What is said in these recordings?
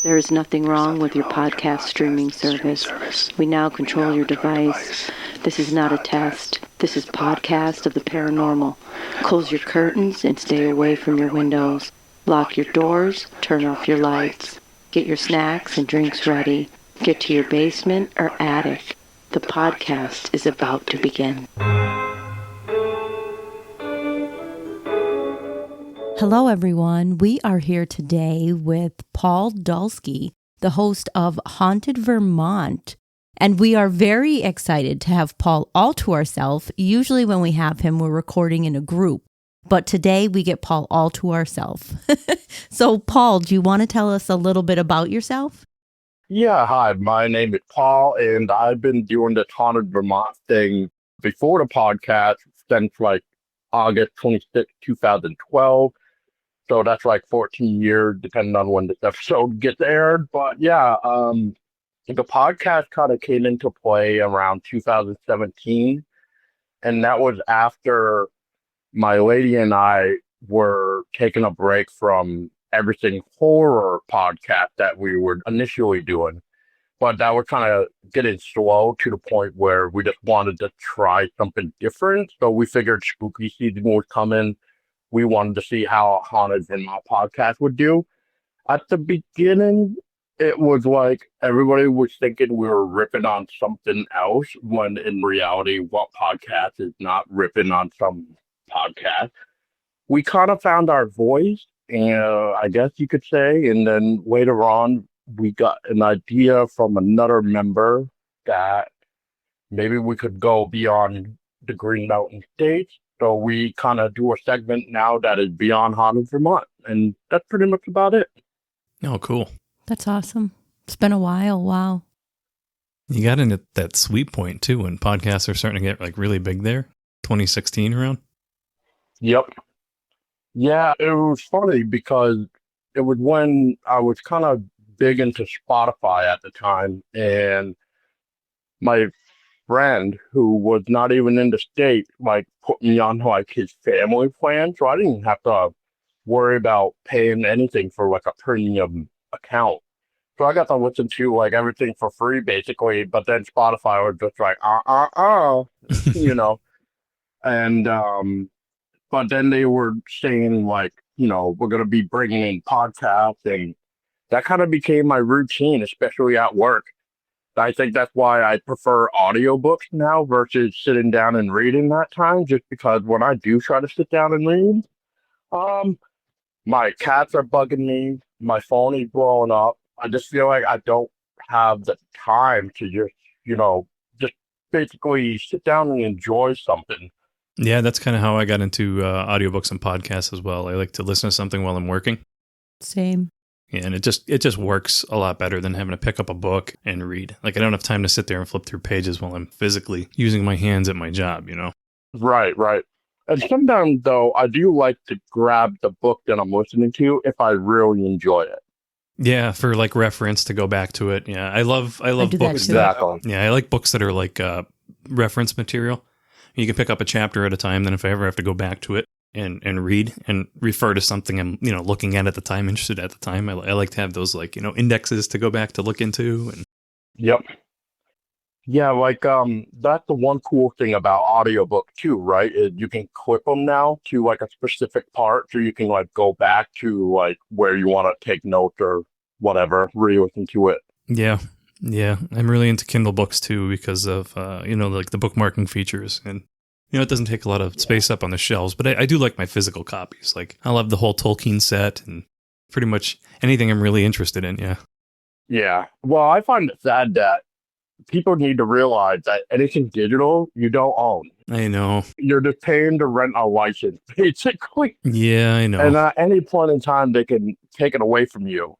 There is nothing wrong with your podcast streaming service. We now control your device. This is not a test. This is podcast of the paranormal. Close your curtains and stay away from your windows. Lock your doors, turn off your lights. Get your snacks and drinks ready. Get to your basement or attic. The podcast is about to begin. Hello, everyone. We are here today with Paul Dulski, the host of Haunted Vermont. And we are very excited to have Paul all to ourselves. Usually when we have him, we're recording in a group. But today we get Paul all to ourselves. So, Paul, do you want to tell us a little bit about yourself? Yeah, hi, my name is Paul, and I've been doing the Haunted Vermont thing before the podcast since August 26, 2012. So that's 14 years, depending on when this episode gets aired. But yeah, the podcast kind of came into play around 2017. And that was after my lady and I were taking a break from everything horror podcast that we were initially doing. But that was kind of getting slow to the point where we just wanted to try something different. So we figured spooky season was coming. We wanted to see how Haunted Vermont podcast would do. At the beginning, it was like everybody was thinking we were ripping on something else, when in reality, what podcast is not ripping on some podcast? We kind of found our voice, and I guess you could say, and then later on, we got an idea from another member that maybe we could go beyond the Green Mountain States. So we kind of do a segment now that is beyond Haunted Vermont. And that's pretty much about it. Oh, cool. That's awesome. It's been a while. Wow. You got into that sweet point, too, when podcasts are starting to get really big there. 2016 around? Yep. Yeah, it was funny because it was when I was kind of big into Spotify at the time. And my friend, who was not even in the state, put me on his family plan, so I didn't have to worry about paying anything for a premium account. So I got to listen to everything for free basically, but then Spotify was just you know. And but then they were saying we're gonna be bringing in podcasts, and that kind of became my routine, especially at work. I think that's why I prefer audiobooks now versus sitting down and reading that time, just because when I do try to sit down and read, my cats are bugging me, my phone is blowing up. I just feel like I don't have the time to just basically sit down and enjoy something. Yeah, that's kind of how I got into audiobooks and podcasts as well. I like to listen to something while I'm working. Same. Yeah, and it just works a lot better than having to pick up a book and read. I don't have time to sit there and flip through pages while I'm physically using my hands at my job, Right. And sometimes, though, I do like to grab the book that I'm listening to if I really enjoy it. Yeah, for reference to go back to it. Yeah, I love books. Exactly. Yeah, I like books that are reference material. You can pick up a chapter at a time. Then if I ever have to go back to it and read and refer to something I'm looking at the time, interested at the time, I like to have those indexes to go back to look into. And yep. Yeah, that's the one cool thing about audiobook too, right? Is you can clip them now to a specific part, so you can go back to where you want to take notes or whatever, re-listen to it. Yeah, I'm really into Kindle books too because of the bookmarking features, and it doesn't take a lot of space up on the shelves. But I do like my physical copies. I love the whole Tolkien set and pretty much anything I'm really interested in. Yeah. Yeah. Well, I find it sad that people need to realize that anything digital you don't own. I know. You're just paying to rent a license, basically. Yeah, I know. And at any point in time, they can take it away from you.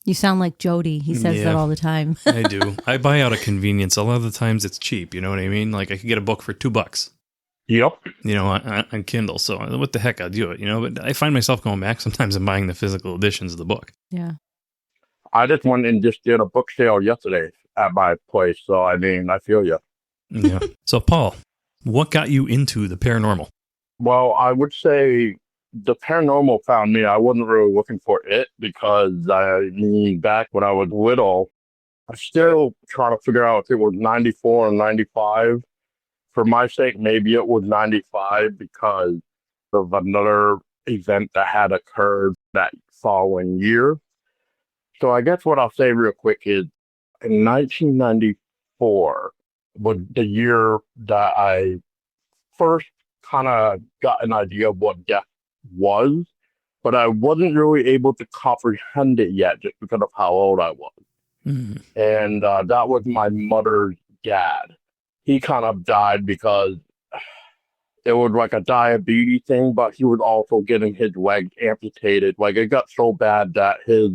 You sound like Jody. He says that all the time. I do. I buy out of convenience. A lot of the times it's cheap. You know what I mean? I could get a book for $2. Yep. On Kindle. So what the heck, I'll do it, But I find myself going back sometimes and buying the physical editions of the book. Yeah. I just went and just did a book sale yesterday at my place. So, I feel you. Yeah. So, Paul, what got you into the paranormal? Well, I would say the paranormal found me. I wasn't really looking for it because back when I was little, I'm still trying to figure out if it was 94 or 95. For my sake, maybe it was 95 because of another event that had occurred that following year. So I guess what I'll say real quick is in 1994 was the year that I first kind of got an idea of what death was, but I wasn't really able to comprehend it yet just because of how old I was. Mm. And that was my mother's dad. He kind of died because it was like a diabetes thing, but he was also getting his legs amputated. Like it got so bad that his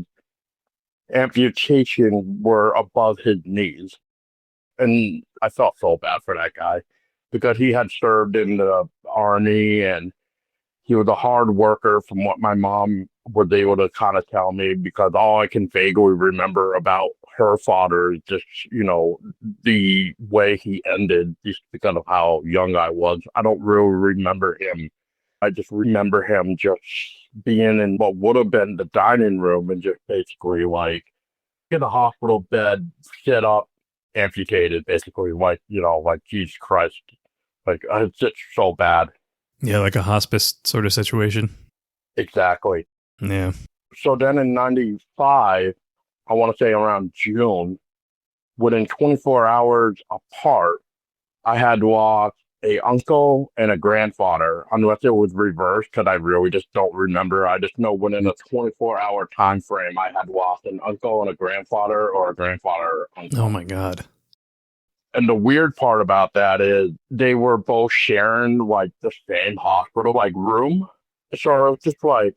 amputation were above his knees. And I felt so bad for that guy because he had served in the army and he was a hard worker from what my mom was able to kind of tell me, because all I can vaguely remember about her father is just, the way he ended just because of how young I was. I don't really remember him. I just remember him just being in what would have been the dining room and just basically like in a hospital bed, sit up, amputated, basically, like, like Jesus Christ. Like, it's just so bad. Yeah, like a hospice sort of situation. Exactly. Yeah. So then in 95, I want to say around June, within 24 hours apart, I had lost a uncle and a grandfather, unless it was reversed, because I really just don't remember. I just know within a 24-hour time frame, I had lost an uncle and a grandfather, or a grandfather uncle. Oh my God. And the weird part about that is they were both sharing like the same hospital like room. So it was just like,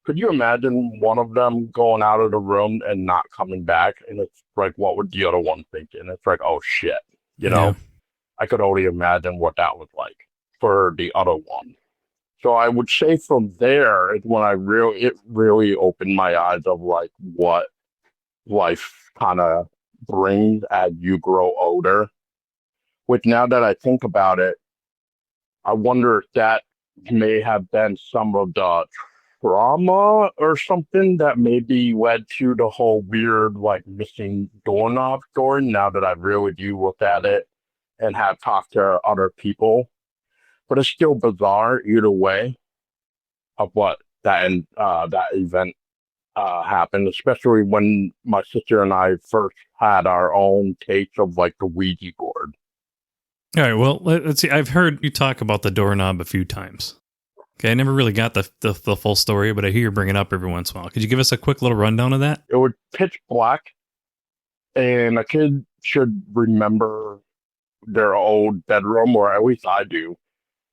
could you imagine one of them going out of the room and not coming back? And it's like, what would the other one think? And it's like, oh shit, Yeah. I could only imagine what that was like for the other one. So I would say from there is when it really opened my eyes of like what life kind of brings as you grow older. Which now that I think about it, I wonder if that may have been some of the trauma or something that maybe led to the whole weird like missing doorknob story, now that I really do look at it and have talked to other people. But it's still bizarre either way of what that event happened, especially when my sister and I first had our own taste of like the Ouija board. All right, well, let's see. I've heard you talk about the doorknob a few times. Okay, I never really got the full story, but I hear you bring it up every once in a while. Could you give us a quick little rundown of that? It was pitch black, and a kid should remember their old bedroom, or at least I do.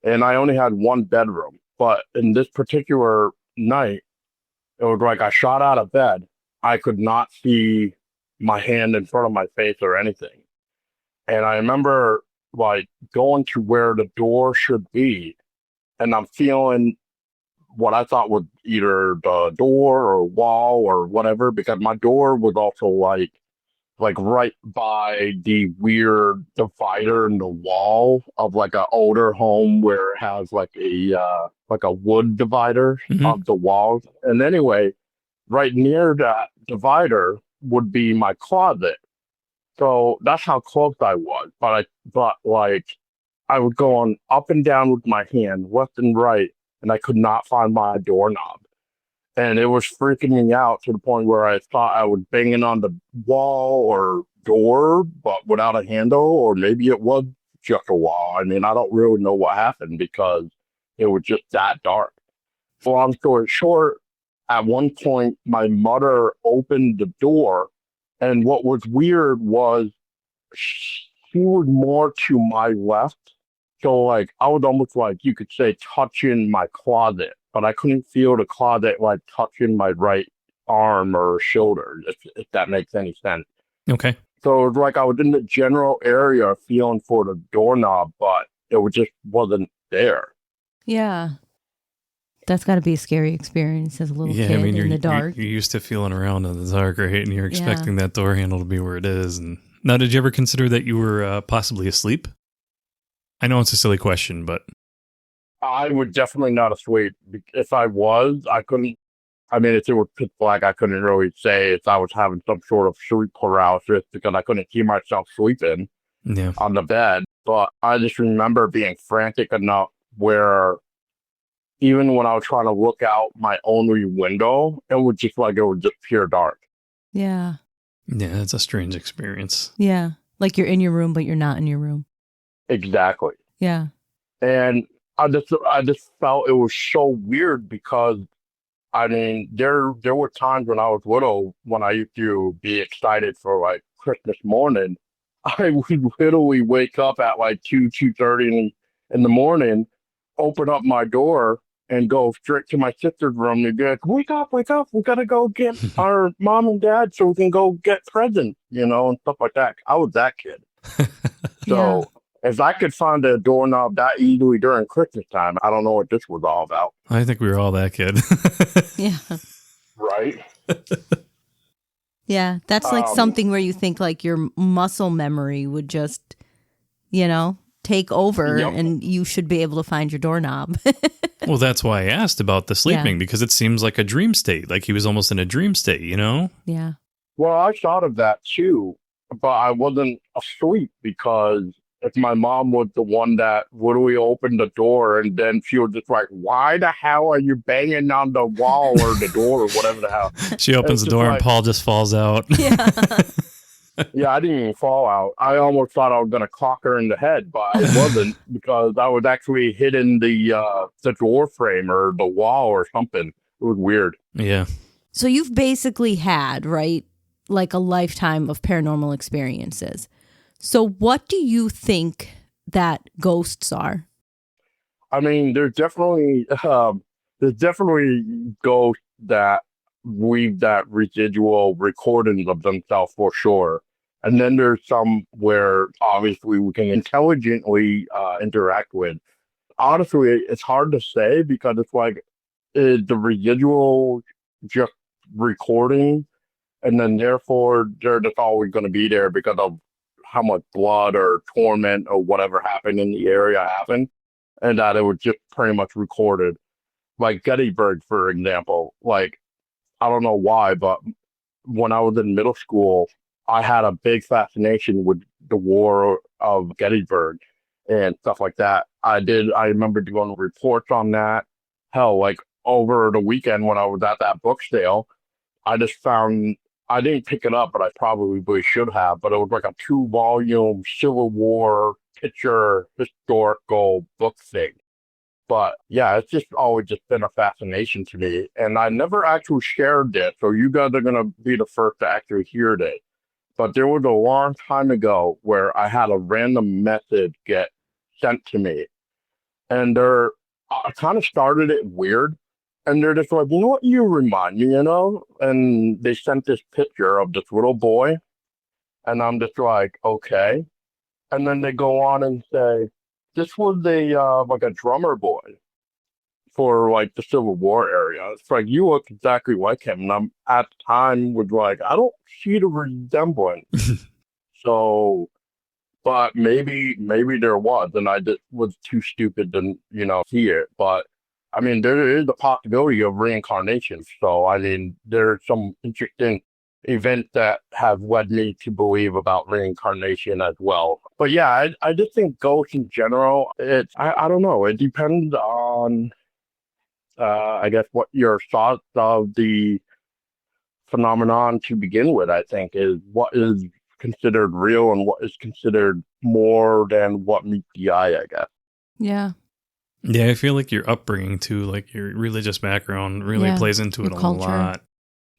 And I only had one bedroom, but in this particular night, it was like I shot out of bed. I could not see my hand in front of my face or anything. And I remember like going to where the door should be, and I'm feeling what I thought was either the door or wall or whatever, because my door was also like right by the weird divider in the wall of like an older home where it has like a wood divider of the walls. And anyway, right near that divider would be my closet. So that's how close I was. But I was going up and down with my hand, left and right, and I could not find my doorknob. And it was freaking me out to the point where I thought I was banging on the wall or door, but without a handle, or maybe it was just a wall. I mean, I don't really know what happened because it was just that dark. Long story short, at one point, my mother opened the door, and what was weird was she was more to my left. So, like, I was almost like, you could say, touching my closet, but I couldn't feel the closet, like, touching my right arm or shoulder, if that makes any sense. Okay. So, it was like I was in the general area feeling for the doorknob, but it just wasn't there. Yeah. That's got to be a scary experience as a little kid in the dark. You're used to feeling around in the dark, right? And you're expecting that door handle to be where it is. And now, did you ever consider that you were possibly asleep? I know it's a silly question, but... I would definitely not asleep. If I was, I couldn't. I mean, if it was pitch black, I couldn't really say if I was having some sort of sleep paralysis because I couldn't see myself sleeping Yeah. on the bed. But I just remember being frantic enough where even when I was trying to look out my only window, it was just pure dark. Yeah. Yeah, it's a strange experience. Yeah. Like you're in your room, but you're not in your room. Exactly. Yeah. And I just felt it was so weird because I mean there were times when I was little when I used to be excited for like Christmas morning. I would literally wake up at like 2:30 in the morning, open up my door and go straight to my sister's room and be like, wake up, we gotta go get our mom and dad so we can go get presents, and stuff like that. I was that kid. Yeah. So if I could find a doorknob that easily during Christmas time, I don't know what this was all about. I think we were all that kid. Yeah. Right? Yeah. That's like something where you think like your muscle memory would just, take over Yep. and you should be able to find your doorknob. Well, that's why I asked about the sleeping, Yeah. because it seems like a dream state. Like he was almost in a dream state, Yeah. Well, I thought of that too, but I wasn't asleep because if my mom was the one that literally opened the door and then she was just like, why the hell are you banging on the wall or the door or whatever the hell? She opens It's the just door and like- Paul just falls out. Yeah. Yeah, I didn't even fall out. I almost thought I was going to clock her in the head, but it wasn't because I was actually hitting the door frame or the wall or something. It was weird. Yeah. So you've basically had, right, like a lifetime of paranormal experiences. So what do you think that ghosts are? I mean, there's definitely ghosts that leave that residual recordings of themselves for sure. And then there's some where obviously we can intelligently interact with. Honestly, it's hard to say because it's like the residual just recording, and then therefore they're just always going to be there because of how much blood or torment or whatever happened in the area happened, and that it was just pretty much recorded. Like Gettysburg, for example, like I don't know why, but when I was in middle school, I had a big fascination with the War of Gettysburg and stuff like that. I remember doing reports on that. Hell, like over the weekend when I was at that book sale, I just found, I didn't pick it up, but I probably should have, but it was like a 2-volume Civil War picture historical book thing. But yeah, it's just always just been a fascination to me. And I never actually shared this, so you guys are going to be the first to actually hear this. But there was a long time ago where I had a random message get sent to me. And I kind of started it weird. And they're just like, you know what, you remind me, And they sent this picture of this little boy. And I'm just like, okay. And then they go on and say, this was like a drummer boy for like the Civil War area. It's like you look exactly like him, and I'm at the time was like, I don't see the resemblance. So, but maybe there was, and I just was too stupid to see it. But I mean, there is a possibility of reincarnation. So I mean, there's some interesting events that have led me to believe about reincarnation as well. But yeah, I just think ghosts in general, I don't know. It depends on, I guess, what your thoughts of the phenomenon to begin with, I think, is what is considered real and what is considered more than what meets the eye, I guess. Yeah. Yeah, I feel like your upbringing too, like your religious background really plays into it your a culture. lot.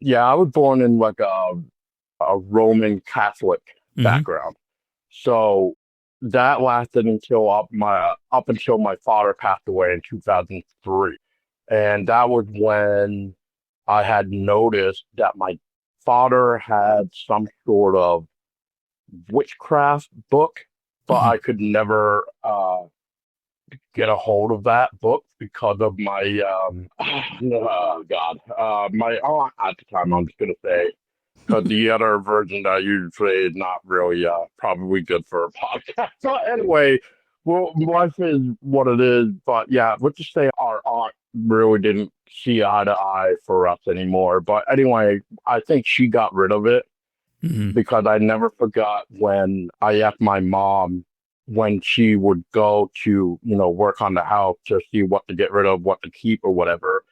Yeah, I was born in like a Roman Catholic background. So that lasted until up until my father passed away in 2003. And that was when I had noticed that my father had some sort of witchcraft book, but I could never get a hold of that book because of my my aunt at the time. I'm just gonna say, because the other version that I usually is not really probably good for a podcast. So anyway, Well, life is what it is, but yeah, let's just say our aunt really didn't see eye to eye for us anymore. But anyway, I think she got rid of it Hmm. because I never forgot when I asked my mom when she would go to, work on the house to see what to get rid of, what to keep or whatever.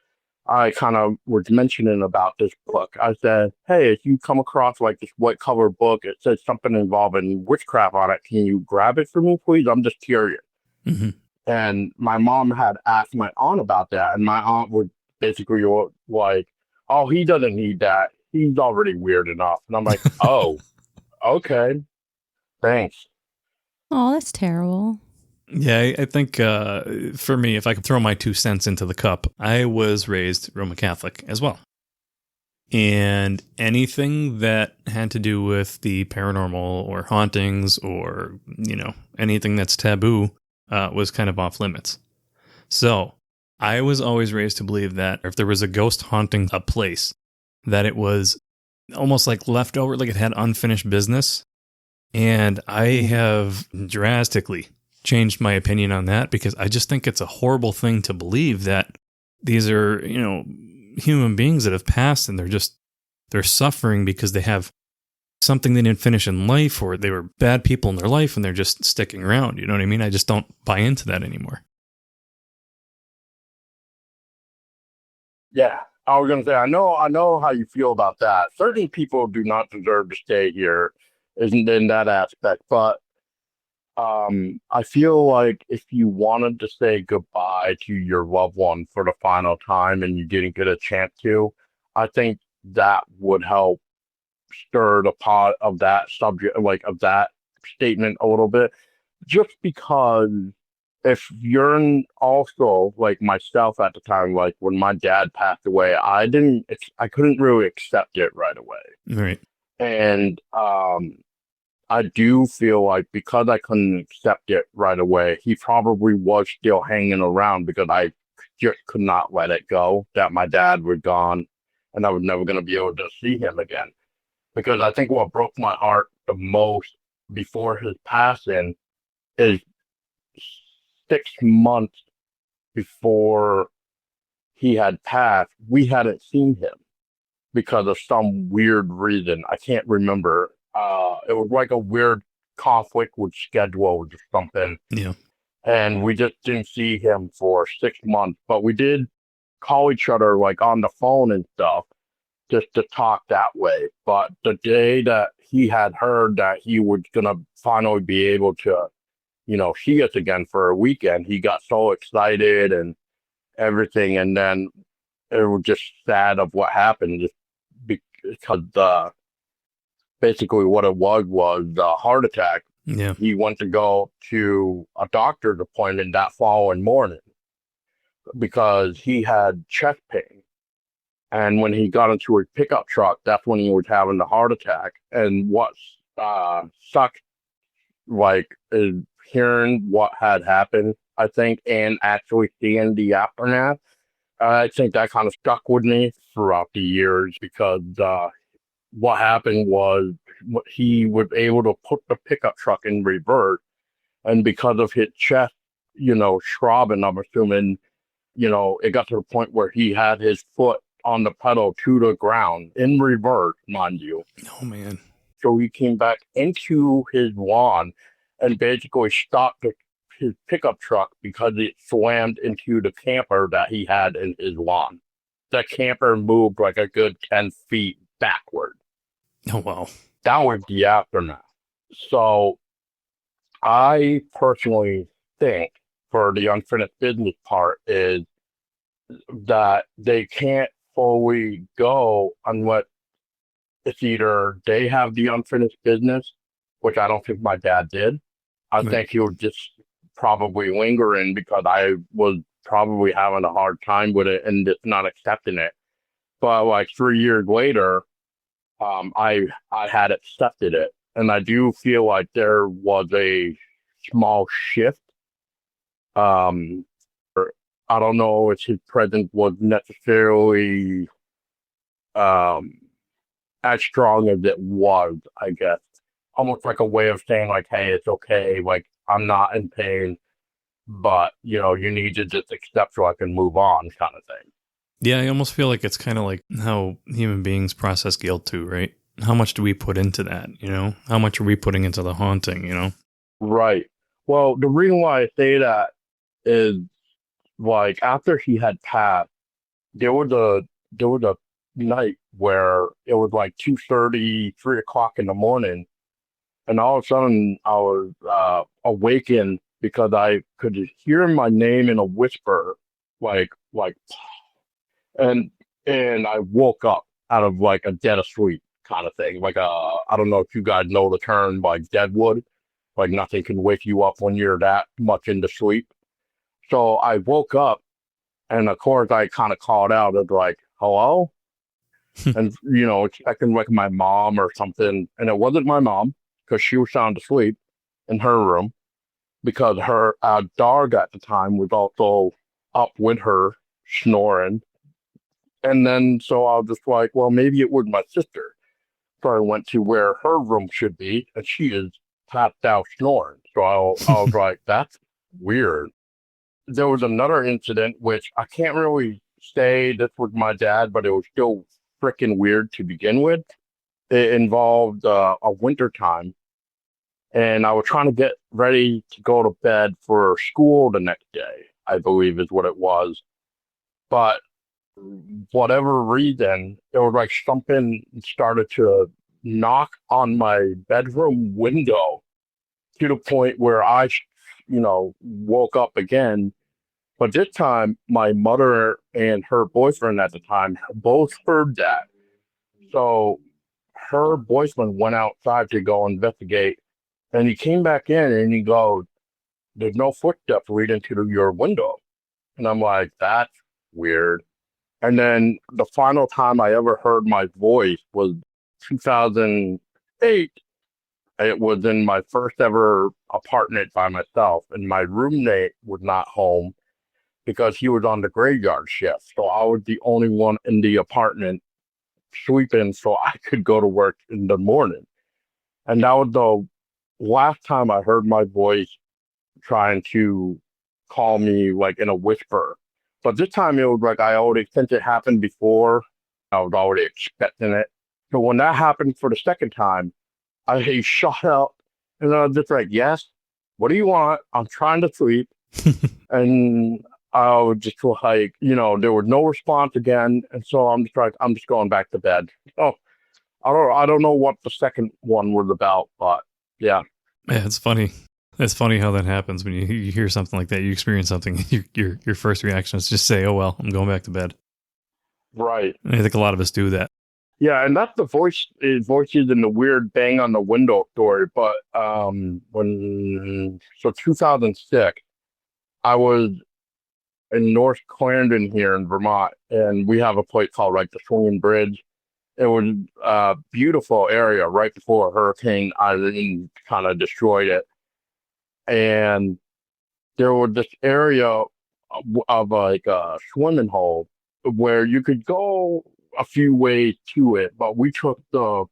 I kind of was mentioning about this book. I said, hey, if you come across like this white cover book, it says something involving witchcraft on it. Can you grab it for me, please? I'm just curious. Hmm. And my mom had asked my aunt about that. And my aunt was basically like, oh, he doesn't need that. He's already weird enough. And I'm like, oh, okay, thanks. Oh, that's terrible. Yeah, I think for me, if I could throw my 2 cents into the cup, I was raised Roman Catholic as well. And anything that had to do with the paranormal or hauntings or, anything that's taboo was kind of off limits. So I was always raised to believe that if there was a ghost haunting a place, that it was almost like leftover, like it had unfinished business. And I have drastically changed my opinion on that because I just think it's a horrible thing to believe that these are, human beings that have passed and they're suffering because they have something they didn't finish in life or they were bad people in their life and they're just sticking around. You know what I mean? I just don't buy into that anymore. Yeah. I was gonna say, I know how you feel about that. Certain people do not deserve to stay here, isn't in that aspect. But I feel like if you wanted to say goodbye to your loved one for the final time and you didn't get a chance to, I think that would help stir the pot of that subject, like of that statement a little bit. Just because if also like myself at the time, like when my dad passed away, I couldn't really accept it right away. Right. And I do feel like because I couldn't accept it right away, he probably was still hanging around because I just could not let it go that my dad was gone and I was never going to be able to see him again. Because I think what broke my heart the most before his passing is 6 months before he had passed, we hadn't seen him because of some weird reason. I can't remember. It was like a weird conflict with schedules or something. Yeah. And we just didn't see him for 6 months. But we did call each other like on the phone and stuff just to talk that way. But the day that he had heard that he was gonna finally be able to, see us again for a weekend, he got so excited and everything. And then it was just sad of what happened just because basically what it was a heart attack. Yeah. He went to go to a doctor's appointment that following morning because he had chest pain. And when he got into his pickup truck, that's when he was having the heart attack. And what sucked, like, is hearing what had happened, I think, and actually seeing the aftermath. I think that kind of stuck with me throughout the years because what happened was he was able to put the pickup truck in reverse. And because of his chest, throbbing, I'm assuming, it got to the point where he had his foot on the pedal to the ground in reverse, mind you. Oh, man. So he came back into his lawn and basically stopped his pickup truck because it slammed into the camper that he had in his lawn. The camper moved like a good 10 feet backward. Oh, wow. That was the aftermath. So I personally think for the unfinished business part is that they can't fully go unless it's either they have the unfinished business, which I don't think my dad did. I Right. think he was just probably lingering because I was probably having a hard time with it and just not accepting it. But like 3 years later, I had accepted it, and I do feel like there was a small shift. Um, I don't know if his presence was necessarily um as strong as it was, I guess. Almost like a way of saying like, hey, it's okay. Like I'm not in pain, but, you need to just accept so I can move on kind of thing. Yeah, I almost feel like it's kind of like how human beings process guilt too, right? How much do we put into that, How much are we putting into the haunting? Right. Well, the reason why I say that is, like, after he had passed, there was a night where it was like 2:30, 3 o'clock in the morning, and all of a sudden I was awakened because I could hear my name in a whisper, like, and I woke up out of like a dead asleep kind of thing. Like, I don't know if you guys know the term, like deadwood, like nothing can wake you up when you're that much into sleep. So I woke up, and of course I kind of called out of like, hello? And, expecting like my mom or something. And it wasn't my mom because she was sound asleep in her room because her dog at the time was also up with her snoring. And then so I was just like, well, maybe it was my sister. So I went to where her room should be, and she is passed out snoring. So I was like, that's weird. There was another incident, which I can't really say this was my dad, but it was still freaking weird to begin with. It involved a winter time, and I was trying to get ready to go to bed for school the next day, I believe is what it was. But whatever reason, it was like something started to knock on my bedroom window to the point where I, woke up again. But this time, my mother and her boyfriend at the time both heard that. So her boyfriend went outside to go investigate, and he came back in and he goes, "There's no footsteps leading to your window." And I'm like, "That's weird." And then the final time I ever heard my voice was 2008. It was in my first ever apartment by myself, and my roommate was not home because he was on the graveyard shift. So I was the only one in the apartment sleeping so I could go to work in the morning. And that was the last time I heard my voice trying to call me like in a whisper. But this time it was like I already, since it happened before, I was already expecting it. So when that happened for the second time, I shot out and I was just like, yes, what do you want? I'm trying to sleep. And I was just like, there was no response again. And so I'm just going back to bed. So I don't know what the second one was about, but yeah. Yeah, it's funny. It's funny how that happens when you hear something like that. You experience something. Your first reaction is just say, "Oh well, I'm going back to bed." Right. And I think a lot of us do that. Yeah, and that's the voices in the weird bang on the window story. But 2006, I was in North Clarendon here in Vermont, and we have a place called like the Swinging Bridge. It was a beautiful area right before Hurricane Irene kind of destroyed it. And there was this area of like a swimming hole where you could go a few ways to it, but we took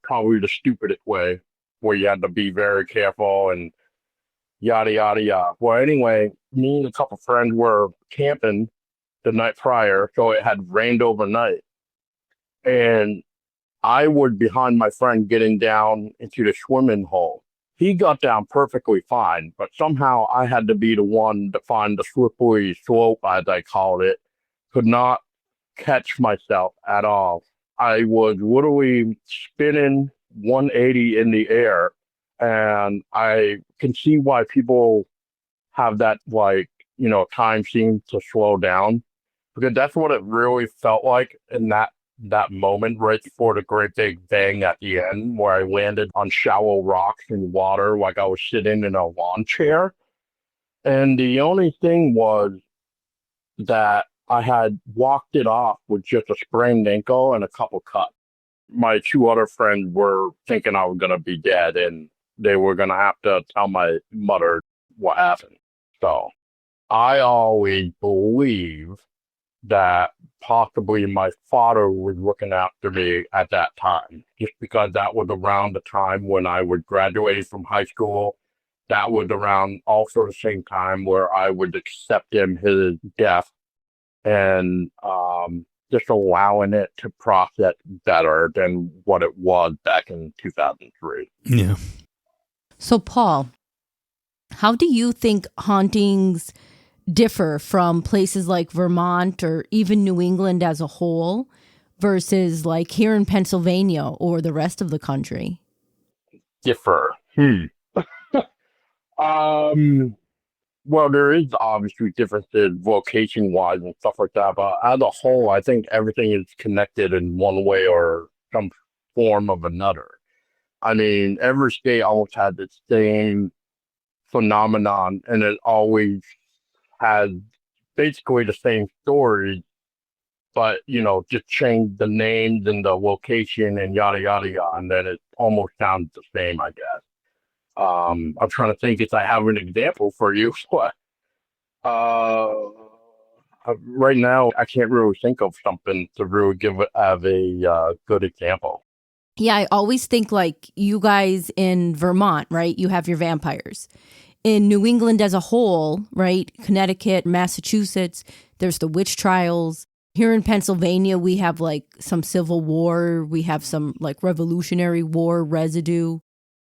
probably the stupidest way where you had to be very careful and yada yada yada. Well, anyway, me and a couple friends were camping the night prior, so it had rained overnight, and I was behind my friend getting down into the swimming hole. He got down perfectly fine, but somehow I had to be the one to find the slippery slope, as I called it. Could not catch myself at all. I was literally spinning 180 in the air, and I can see why people have that, like, time seems to slow down, because that's what it really felt like in that moment right before the great big bang at the end, where I landed on shallow rocks and water like I was sitting in a lawn chair. And the only thing was that I had walked it off with just a sprained ankle and a couple cuts. My two other friends were thinking I was going to be dead, and they were going to have to tell my mother what happened. So I always believe that possibly my father was looking after me at that time, just because that was around the time when I would graduate from high school that was around also the same time where I would accept his death and just allowing it to process better than what it was back in 2003. Yeah. So, Paul, how do you think hauntings differ from places like Vermont or even New England as a whole versus like here in Pennsylvania or the rest of the country? Differ. Well, there is obviously differences vocation-wise and stuff like that, but as a whole, I think everything is connected in one way or some form of another. I mean, every state almost had the same phenomenon, and it always has basically the same story, but, just change the names and the location and yada, yada, yada, and then it almost sounds the same, I guess. I'm trying to think if I have an example for you. Right now, I can't really think of something to really give it as a good example. Yeah, I always think like you guys in Vermont, right? You have your vampires. In New England as a whole, right? Connecticut, Massachusetts, there's the witch trials. Here in Pennsylvania, we have like some Civil War. We have some like Revolutionary War residue.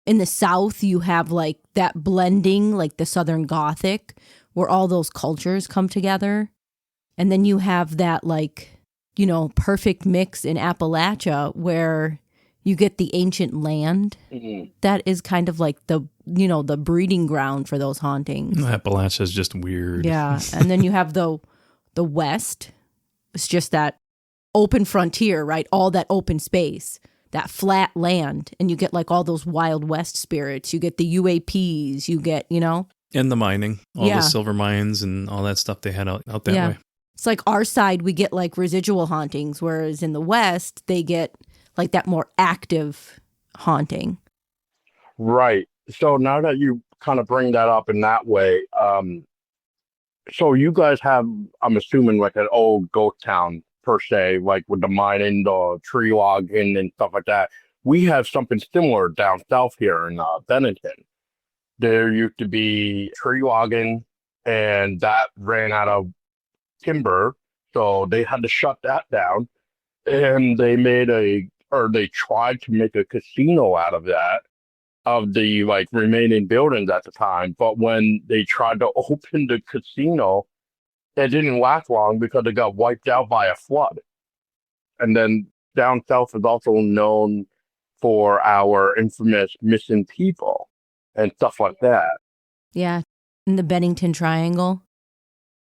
In the South, you have like that blending, like the Southern Gothic, where all those cultures come together. And then you have that like, perfect mix in Appalachia where you get the ancient land. Mm-hmm. That is kind of like the breeding ground for those hauntings. Appalachia is just weird. Yeah. And then you have the West. It's just that open frontier, right? All that open space, that flat land. And you get like all those Wild West spirits. You get the UAPs. You get, And the mining, all Yeah. the silver mines and all that stuff they had out that way. It's like our side, we get like residual hauntings, whereas in the West, they get like that more active haunting. Right. So now that you kind of bring that up in that way, so you guys have, I'm assuming, like an old ghost town per se, like with the mining, the tree logging and stuff like that. We have something similar down south here in Bennington. There used to be tree logging, and that ran out of timber, so they had to shut that down. And they tried to make a casino out of that, of the like remaining buildings at the time. But when they tried to open the casino, it didn't last long because it got wiped out by a flood. And then down south is also known for our infamous missing people and stuff like that. Yeah. In the Bennington Triangle.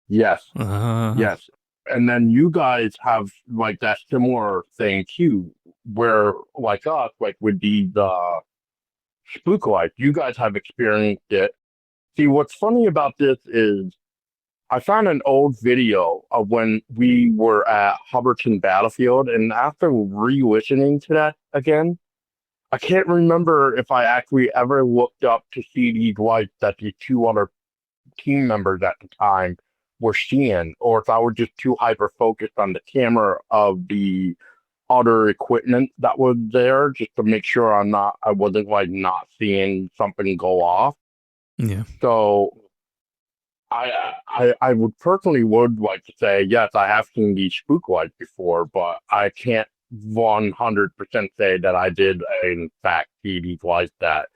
Yes. Uh-huh. Yes. And then you guys have like that similar thing too, where like us, like with the spook life, you guys have experienced it. See, what's funny about this is I found an old video of when we were at Hubbardton Battlefield, and after re-listening to that again, I can't remember if I actually ever looked up to see these lights that the two other team members at the time were seeing, or if I was just too hyper-focused on the camera of the other equipment that was there, just to make sure I wasn't like not seeing something go off. Yeah. So I would personally would like to say, yes, I have seen these spook lights before, but I can't 100% say that I did in fact see these lights that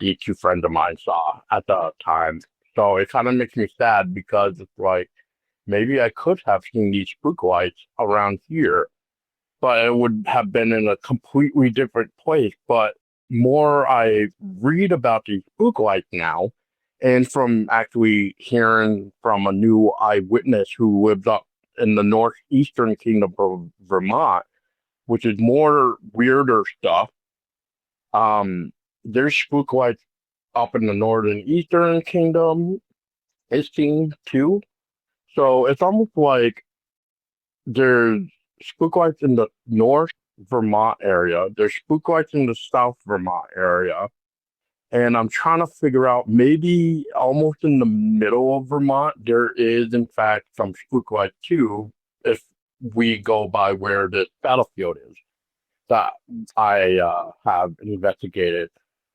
these two friends of mine saw at the time. So it kind of makes me sad because it's like maybe I could have seen these spook lights around here, but it would have been in a completely different place. But more I read about these spook lights now, and from actually hearing from a new eyewitness who lives up in the northeastern kingdom of Vermont, which is more weirder stuff. There's spook lights up in the northern eastern kingdom, it seems too. So it's almost like there's spook lights in the North Vermont area. There's spook lights in the South Vermont area. And I'm trying to figure out maybe almost in the middle of Vermont, there is in fact some spook lights too, if we go by where this battlefield is that I have investigated.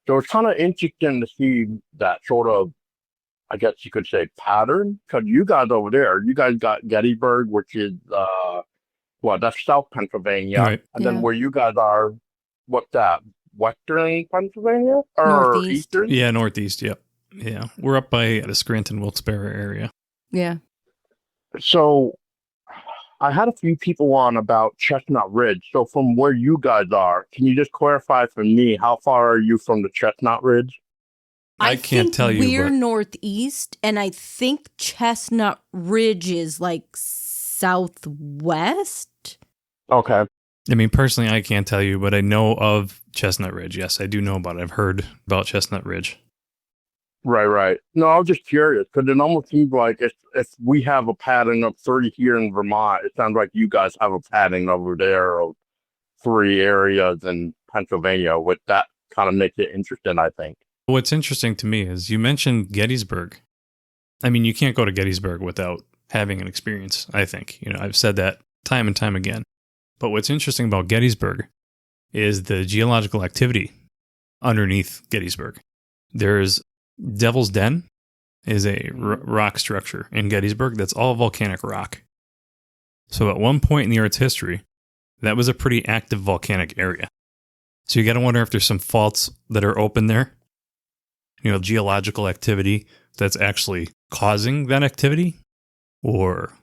So it's kind of interesting to see that sort of, I guess you could say, pattern. Because you guys over there, you guys got Gettysburg, which is, well, that's South Pennsylvania. Right. And then Yeah. where you guys are, what's that? Western Pennsylvania? Or Northeast. Eastern? Yeah, northeast. Yep. Yeah, we're up by the Scranton Wilkes-Barre area. Yeah. So I had a few people on about Chestnut Ridge. So from where you guys are, can you just clarify for me, how far are you from the Chestnut Ridge? I can't think tell you, we're but- northeast, and I think Chestnut Ridge is like southwest. Okay. I mean, personally, I can't tell you, but I know of Chestnut Ridge. Yes, I do know about it. I've heard about Chestnut Ridge. Right. No, I was just curious because it almost seems like if we have a pattern of 30 here in Vermont, it sounds like you guys have a pattern over there of 3 areas in Pennsylvania, which that kind of makes it interesting, I think. What's interesting to me is you mentioned Gettysburg. I mean, you can't go to Gettysburg without having an experience, I think. You know, I've said that time and time again. But what's interesting about Gettysburg is the geological activity underneath Gettysburg. There's Devil's Den is a rock structure in Gettysburg that's all volcanic rock. So at one point in the Earth's history, that was a pretty active volcanic area. So you got to wonder if there's some faults that are open there. You know, geological activity that's actually causing that activity or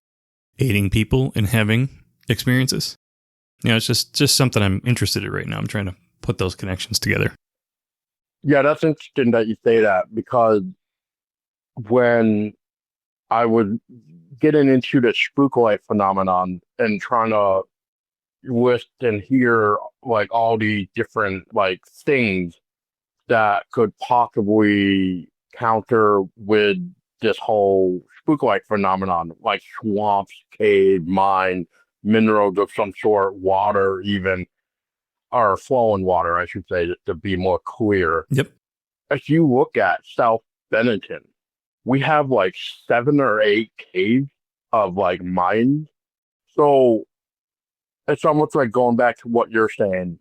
aiding people in having experiences. You know, it's just something I'm interested in right now. I'm trying to put those connections together. Yeah, that's interesting that you say that because when I was getting into the spook light phenomenon and trying to list and hear like all these different like things that could possibly counter with this whole spook light phenomenon, like swamps, cave, mine, minerals of some sort, water, even, or flowing water, I should say, to be more clear. Yep. If you look at South Bennington, we have like 7 or 8 caves of like mines. So it's almost like going back to what you're saying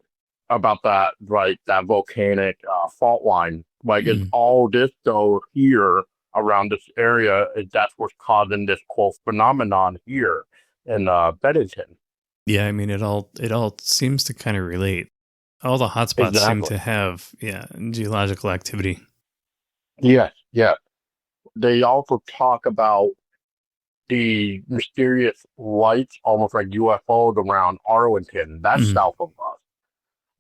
about that, like that volcanic fault line. Like it's all this though here around this area, that's what's causing this quote phenomenon here in Bennington. Yeah, I mean, it all seems to kind of relate. All the hotspots seem to have, geological activity. Yes, yeah. They also talk about the mysterious lights, almost like UFOs around Arlington. That's south of us.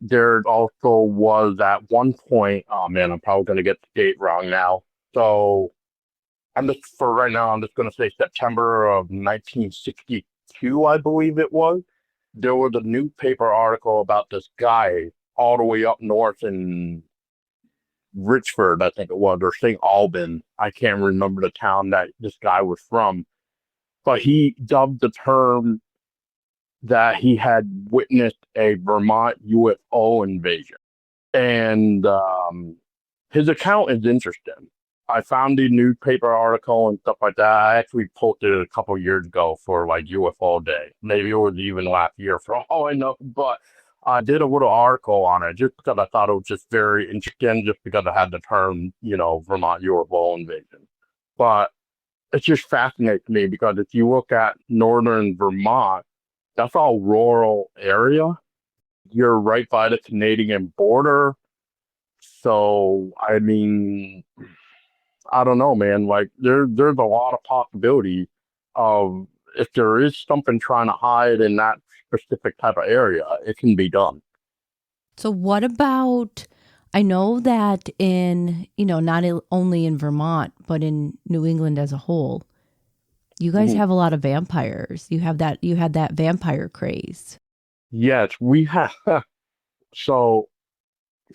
There also was at one point, oh man, I'm probably going to get the date wrong now. So for right now, I'm just going to say September of 1962, I believe it was. There was a newspaper article about this guy all the way up north in Richford, I think it was, or St. Albans. I can't remember the town that this guy was from. But he dubbed the term that he had witnessed a Vermont UFO invasion. And his account is interesting. I found the newspaper article and stuff like that. I actually posted it a couple years ago for like UFO Day. Maybe it was even last year for all I know. But I did a little article on it just because I thought it was just very interesting, just because I had the term, Vermont UFO invasion. But it just fascinates me because if you look at northern Vermont, that's all rural area. You're right by the Canadian border. So, I mean, I don't know, man. Like, there's a lot of possibility of if there is something trying to hide in that specific type of area, it can be done. So what about, I know that in, not only in Vermont, but in New England as a whole, you guys have a lot of vampires. You had that vampire craze. Yes, we have. So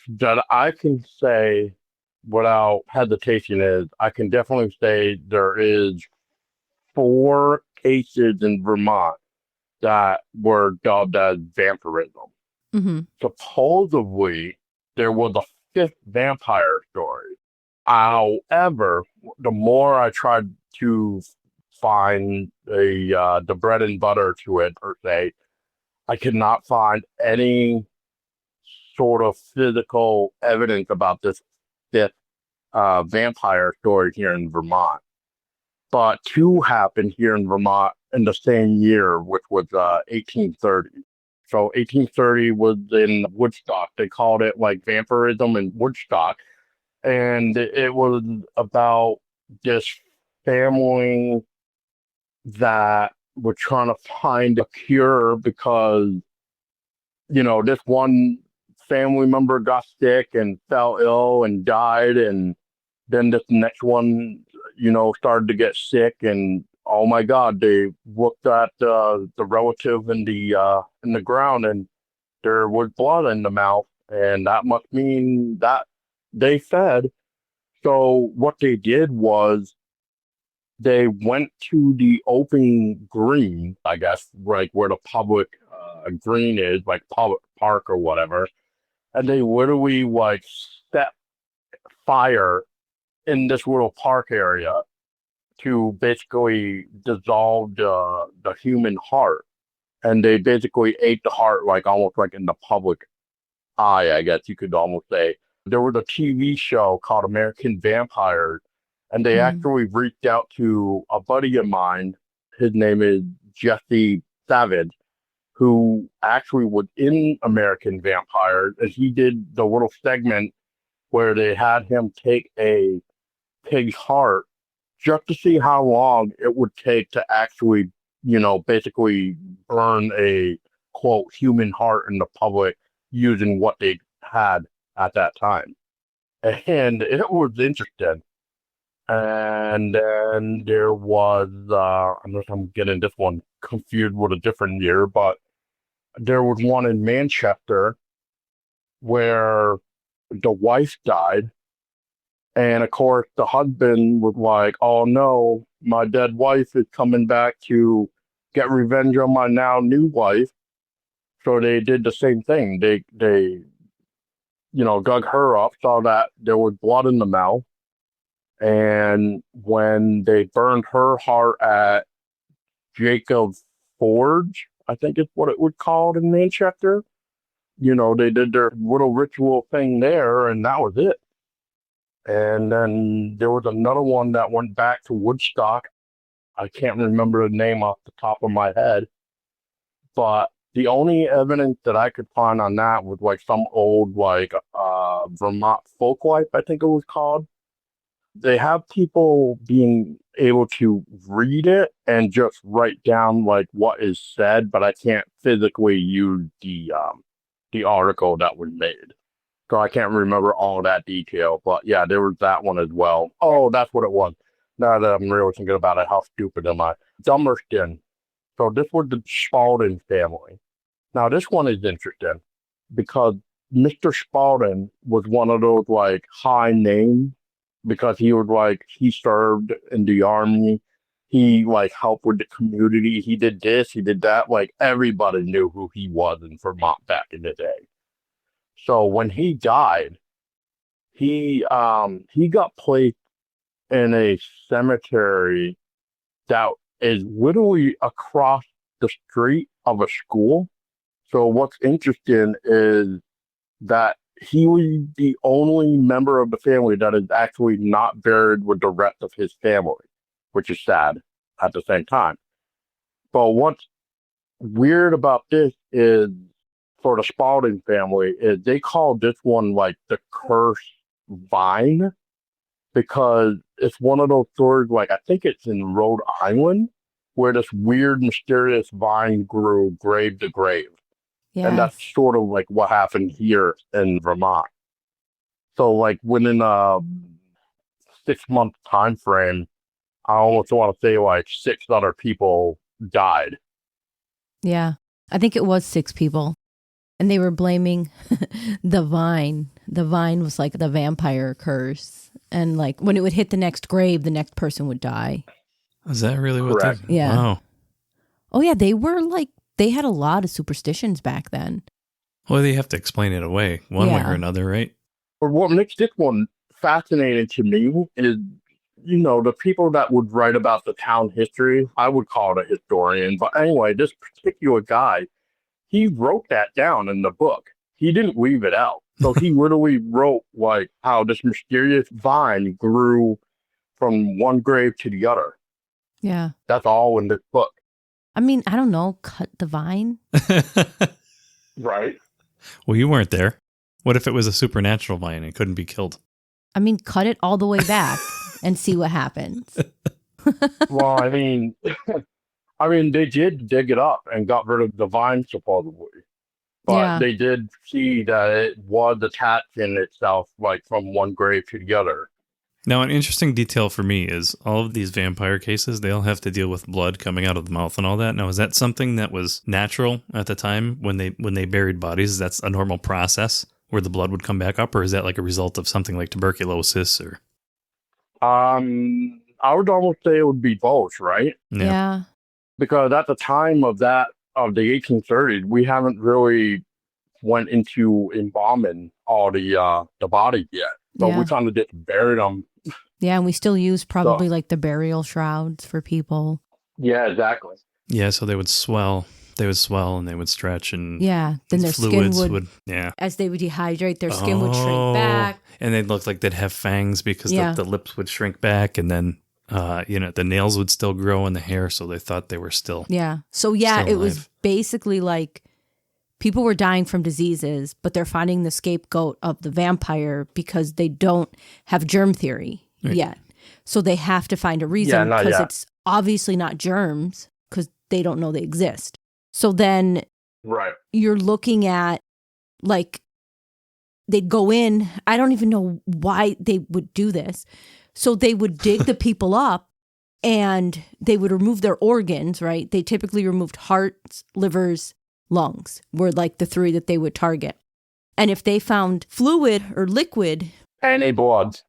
that I can say without hesitation is I can definitely say there is 4 cases in Vermont that were dubbed as vampirism. Supposedly, there was a 5th vampire story. However, the more I tried to find the bread and butter to it, per se, I could not find any sort of physical evidence about this vampire story here in Vermont. But two happened here in Vermont in the same year, which was 1830. So 1830 was in Woodstock. They called it like vampirism in Woodstock. And it was about this family that were trying to find a cure because, this one family member got sick and fell ill and died. And then this next one, started to get sick. And oh my God, they looked at the relative in the ground and there was blood in the mouth. And that must mean that they fed. So what they did was they went to the open green, I guess, like where the public green is, like public park or whatever. And they literally like set fire in this little park area to basically dissolve the human heart. And they basically ate the heart like almost like in the public eye, I guess you could almost say. There was a TV show called American Vampires, and they actually reached out to a buddy of mine. His name is Jesse Savage, who actually was in American Vampires, and he did the little segment where they had him take a pig's heart just to see how long it would take to actually, basically burn a, quote, human heart in the public using what they had at that time. And it was interesting. And then there was, I'm getting this one confused with a different year, but there was one in Manchester where the wife died. And of course, the husband was like, oh no, my dead wife is coming back to get revenge on my now new wife. So they did the same thing. They dug her up, saw that there was blood in the mouth. And when they burned her heart at Jacob's Forge, I think is what it was called in Manchester, they did their little ritual thing there, and that was it. And then there was another one that went back to Woodstock. I can't remember the name off the top of my head, but the only evidence that I could find on that was like some old Vermont folklore, I think it was called. They have people being able to read it and just write down like what is said, but I can't physically use the article that was made. So I can't remember all that detail, but yeah, there was that one as well. Oh, that's what it was. Now that I'm really thinking about it, how stupid am I? Dummerston. So this was the Spalding family. Now this one is interesting because Mr. Spalding was one of those like high names because he served in the army. He like helped with the community. He did this, he did that. Like everybody knew who he was in Vermont back in the day. So when he died, he got placed in a cemetery that is literally across the street of a school. So what's interesting is that he was the only member of the family that is actually not buried with the rest of his family, which is sad at the same time. But what's weird about this is, for the Spalding family, is they call this one like the cursed vine because it's one of those stories, like I think it's in Rhode Island, where this weird, mysterious vine grew grave to grave. Yes. And that's sort of like what happened here in Vermont. So like within a 6-month time frame, I almost want to say like 6 other people died. Yeah. I think it was 6 people. And they were blaming the vine. The vine was like the vampire curse. And like when it would hit the next grave, the next person would die. Is that really what Correct. Yeah. Wow. Oh yeah, they had a lot of superstitions back then. Well, they have to explain it away one way or another, right? But what makes this one fascinating to me is, the people that would write about the town history, I would call it a historian. But anyway, this particular guy, he wrote that down in the book. he didn't leave it out. So he literally wrote like how this mysterious vine grew from one grave to the other. Yeah. That's all in this book. I mean, I don't know, cut the vine. Right. Well, you weren't there. What if it was a supernatural vine and couldn't be killed? I mean, cut it all the way back and see what happens. Well, I mean, they did dig it up and got rid of the vine supposedly. But Yeah. they did see that it was attached in itself, like from one grave to the other. Now, an interesting detail for me is all of these vampire cases, they all have to deal with blood coming out of the mouth and all that. Now, is that something that was natural at the time when they buried bodies? That's a normal process where the blood would come back up, or is that like a result of something like tuberculosis? Or I would almost say it would be both, right? Yeah. Because at the time of the 1830s, we haven't really went into embalming all the bodies yet. So Yeah. we kind of just buried them. Yeah, and we still use probably like the burial shrouds for people. Yeah, exactly. yeah, so they would swell. They would swell and they would stretch, and Yeah, then their skin fluids would, yeah. as they would dehydrate, their skin would shrink back. And they'd look like they'd have fangs because Yeah. the lips would shrink back, and then the nails would still grow in the hair, so they thought they were still. Yeah. So yeah, Still it was alive. basically like people were dying from diseases, but they're finding the scapegoat of the vampire because they don't have germ theory Right. yet. So they have to find a reason not because yet. it's obviously not germs because they don't know they exist. So then Right. you're looking at like they'd go in. I don't even know why they would do this. So they would dig the people up and they would remove their organs, right? They typically removed hearts, livers, lungs were like the three that they would target. And if they found fluid or liquid Any blood.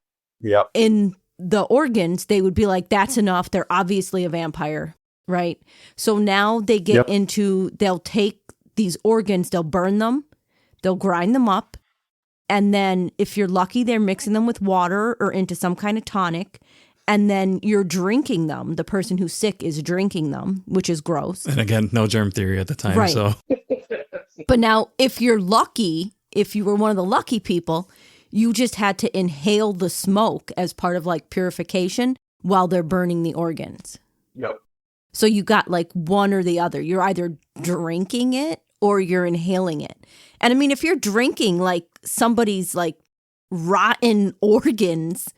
Yep. in the organs, they would be like, that's enough. They're obviously a vampire, right? So now they get Yep. into, they'll take these organs, they'll burn them, they'll grind them up. And then if you're lucky, they're mixing them with water or into some kind of tonic. And then you're drinking them. The person who's sick is drinking them, which is gross. And again, no germ theory at the time, Right. so But now if you're lucky, if you were one of the lucky people, you just had to inhale the smoke as part of like purification while they're burning the organs. Yep. So you got like one or the other. You're either drinking it or you're inhaling it. And I mean, if you're drinking like somebody's like rotten organs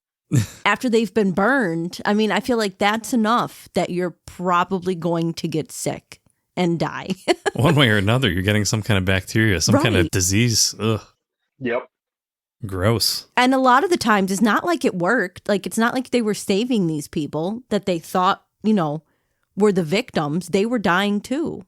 after they've been burned, I mean, I feel like that's enough that you're probably going to get sick and die. one way or another, you're getting some kind of bacteria, some kind of Right. disease. Ugh, Yep. gross. And a lot of the times it's not like it worked. Like it's not like they were saving these people that they thought, were the victims. They were dying too.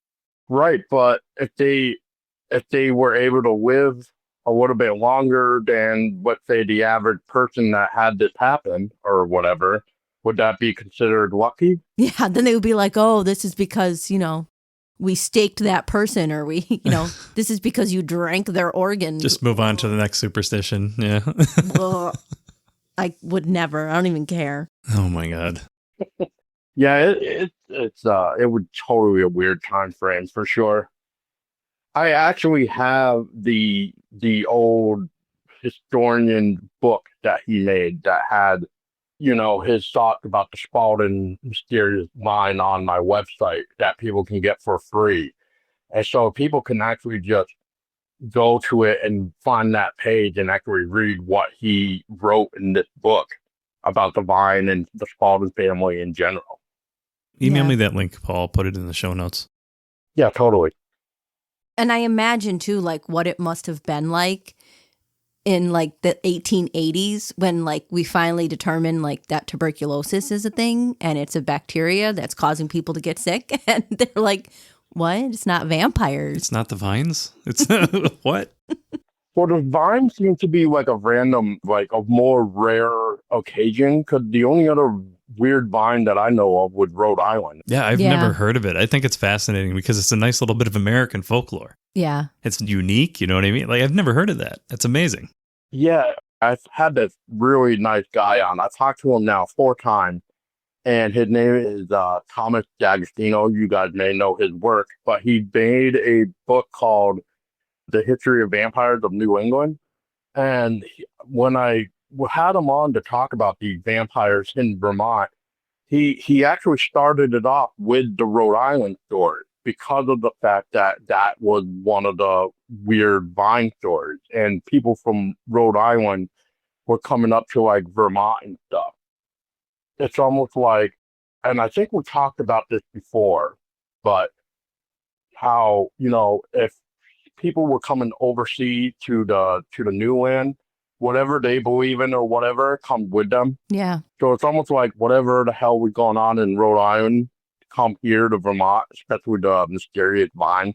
Right. But if they were able to live a little bit longer than, let's say, the average person that had this happen or whatever, would that be considered lucky? Yeah, then they would be like, oh, this is because, we staked that person or we, this is because you drank their organs. Just move on to the next superstition. Yeah. Ugh. I would never. I don't even care. Oh my God. Yeah, it would totally a weird time frame for sure. I actually have the old historian book that he made that had, his thoughts about the Spalding mysterious mine on my website that people can get for free. And so people can actually just go to it and find that page and actually read what he wrote in this book about the vine and the Spalding family in general. Email Yeah. me that link, Paul. Put it in the show notes. Yeah, totally. And I imagine too, like what it must have been like in like the 1880s when like we finally determined like that tuberculosis is a thing and it's a bacteria that's causing people to get sick. And they're like, what? It's not vampires. It's not the vines. It's what? Well, the vine seems to be like a random, like a more rare occasion because the only other weird vine that I know of was Rhode Island. Yeah, I've Yeah. never heard of it. I think it's fascinating because it's a nice little bit of American folklore. Yeah. It's unique, you know what I mean? Like, I've never heard of that. That's amazing. Yeah, I've had this really nice guy on. I've talked to him now 4 times, and his name is Thomas D'Agostino. You guys may know his work, but he made a book called the history of vampires of New England. And when I had him on to talk about the vampires in Vermont, he actually started it off with the Rhode Island story because of the fact that that was one of the weird Vine stories. And people from Rhode Island were coming up to like Vermont and stuff. It's almost like, and I think we talked about this before, but how, if people were coming overseas to the new land, whatever they believe in or whatever come with them. Yeah. So it's almost like whatever the hell was going on in Rhode Island come here to Vermont, especially the mysterious Vine.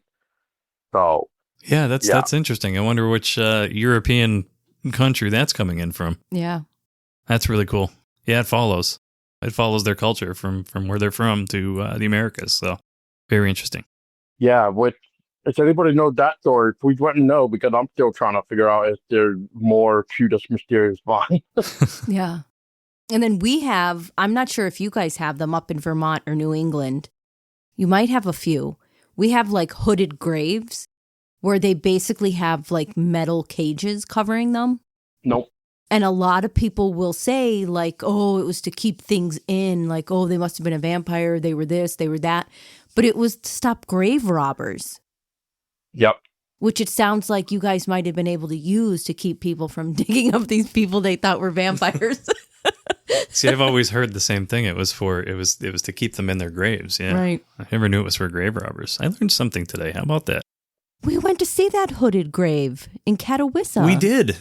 So yeah, that's interesting. I wonder which European country that's coming in from. Yeah. That's really cool. Yeah, it follows their culture from where they're from to the Americas. So very interesting. Yeah, which if anybody knows that story, please let me know, because I'm still trying to figure out if there's more to this mysterious Vine. Yeah. And then we have, I'm not sure if you guys have them up in Vermont or New England. You might have a few. We have like hooded graves where they basically have like metal cages covering them. Nope. And a lot of people will say like, oh, it was to keep things in. Like, oh, they must have been a vampire. They were this, they were that. But it was to stop grave robbers. Yep. Which it sounds like you guys might have been able to use to keep people from digging up these people they thought were vampires. See, I've always heard the same thing. It was to keep them in their graves. Yeah. Right. I never knew it was for grave robbers. I learned something today. How about that? We went to see that hooded grave in Catawissa. We did.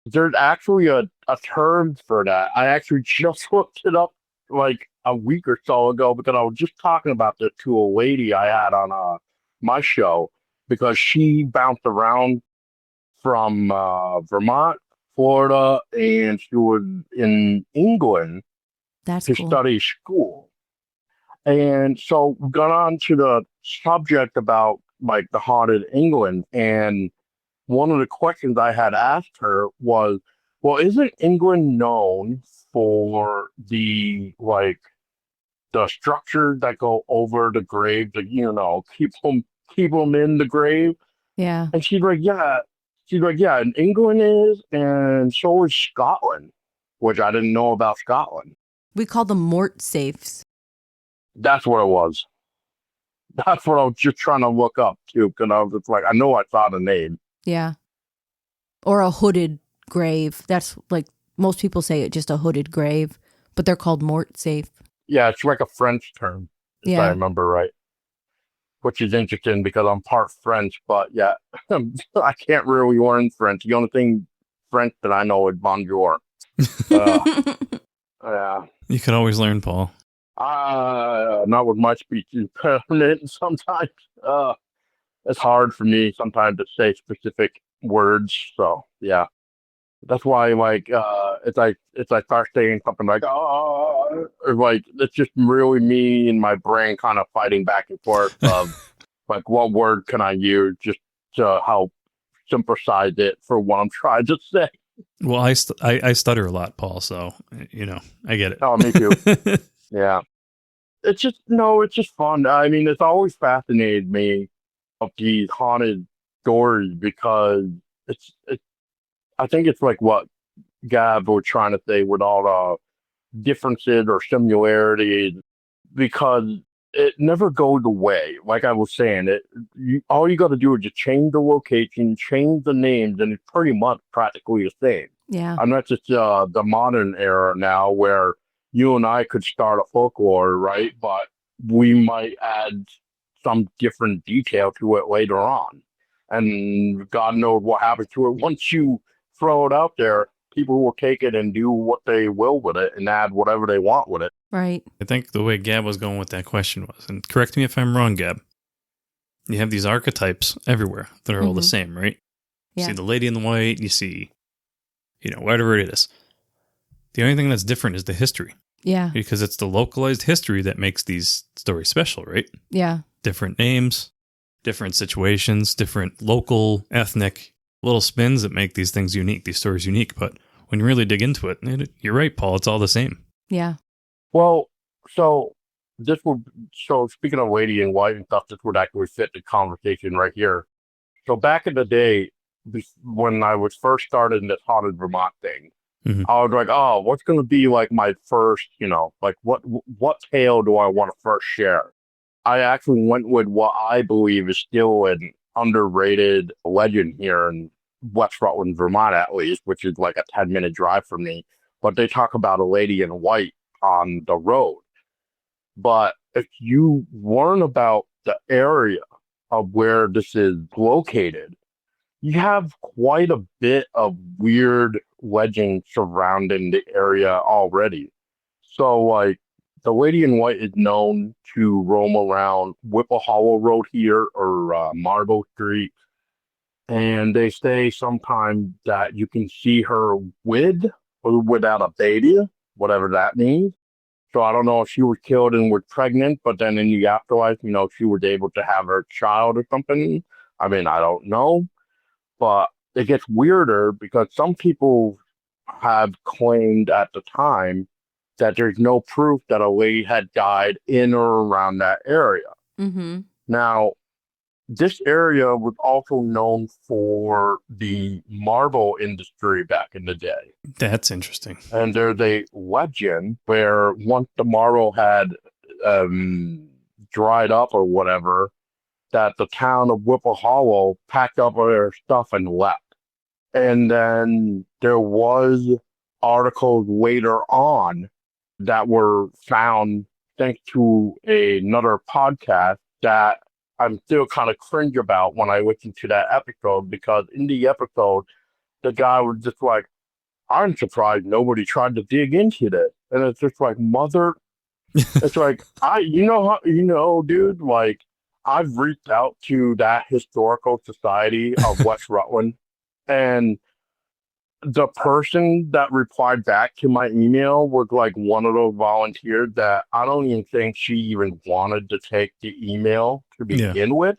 There's actually a term for that. I actually just looked it up like a week or so ago, because I was just talking about this to a lady I had on my show, because she bounced around from Vermont, Florida, and she was in England to cool. study school. And so we got on to the subject about like the haunted England, and one of the questions I had asked her was, well, isn't England known for the structures that go over the grave to, keep them in the grave? Yeah. And she's like, yeah, and England is, and so is Scotland, which I didn't know about Scotland. We call them mort safes. That's what it was. That's what I was just trying to look up too, because I was just like, I know I saw the name. Yeah. Or a hooded grave. That's like, most people say it, just a hooded grave, but they're called mort safe. Yeah, it's like a French term, if I remember right. Which is interesting because I'm part French, but yeah, I can't really learn French. The only thing French that I know is bonjour. Yeah. You could always learn, Paul. Not with my speech impediment sometimes. It's hard for me sometimes to say specific words. So yeah, that's why it's like I start saying something like or like it's just really me and my brain kind of fighting back and forth of like what word can I use just to help simplify it for what I'm trying to say. Well, I stutter a lot, Paul. So I get it. Oh, me too. Yeah. It's just fun. I mean, it's always fascinated me of these haunted stories because I think it's like what Gab was trying to say with all the differences or similarities, because it never goes away. Like I was saying, all you got to do is just change the location, change the names, and it's pretty much practically the same. Yeah. Unless it's the modern era now where you and I could start a folklore, right? But we might add some different detail to it later on. And God knows what happens to it. Once you throw it out there, people will take it and do what they will with it and add whatever they want with it. Right. I think the way Gab was going with that question was, and correct me if I'm wrong, Gab, you have these archetypes everywhere that are all the same, right? You see the lady in the white, you see, whatever it is. The only thing that's different is the history. Yeah. Because it's the localized history that makes these stories special, right? Yeah. Different names, different situations, different local, ethnic little spins that make these things unique, these stories unique. But when you really dig into it, you're right, Paul, it's all the same. Yeah. Well, so speaking of lady in white and stuff, this would actually fit the conversation right here. So back in the day, when I was first started in this haunted Vermont thing, I was like, oh, what's going to be like my first, like what tale do I want to first share? I actually went with what I believe is still an underrated legend here in West Rutland, Vermont, at least, which is like a 10-minute drive from me. But they talk about a lady in white on the road. But if you learn about the area of where this is located, you have quite a bit of weird legend surrounding the area already. So, like, the lady in white is known to roam around Whipple Hollow Road here or Marble Street. And they say sometimes that you can see her with or without a baby, whatever that means. So I don't know if she was killed and was pregnant, but then in the afterlife, she was able to have her child or something. I mean, I don't know. But it gets weirder because some people have claimed at the time that there's no proof that a lady had died in or around that area. Mm-hmm. Now, this area was also known for the marble industry back in the day. That's interesting. And there's a legend where once the marble had dried up or whatever, that the town of Whipple Hollow packed up their stuff and left. And then there was articles later on that were found thanks to another podcast that I'm still kind of cringe about when I listened to that episode, because in the episode, the guy was just like, I'm surprised nobody tried to dig into this. And it's just like, it's like, dude, like, I've reached out to that historical society of West Rutland, and the person that replied back to my email was like one of those volunteers that I don't even think she even wanted to take the email to begin with.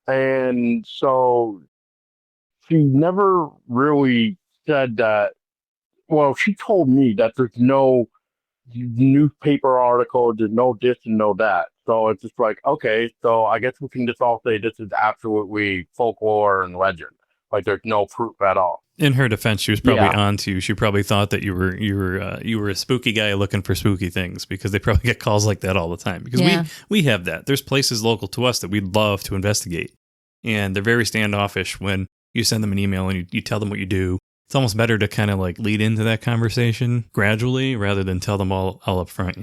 And so she never really said that. Well, she told me that there's no newspaper article, there's no this and no that. So it's just like, okay, so I guess we can just all say this is absolutely folklore and legend. Like, there's no proof at all. In her defense, she was probably on to you. She probably thought that you were a spooky guy looking for spooky things, because they probably get calls like that all the time. Because we have that. There's places local to us that we'd love to investigate, and they're very standoffish when you send them an email and you tell them what you do. It's almost better to kind of like lead into that conversation gradually rather than tell them all up front,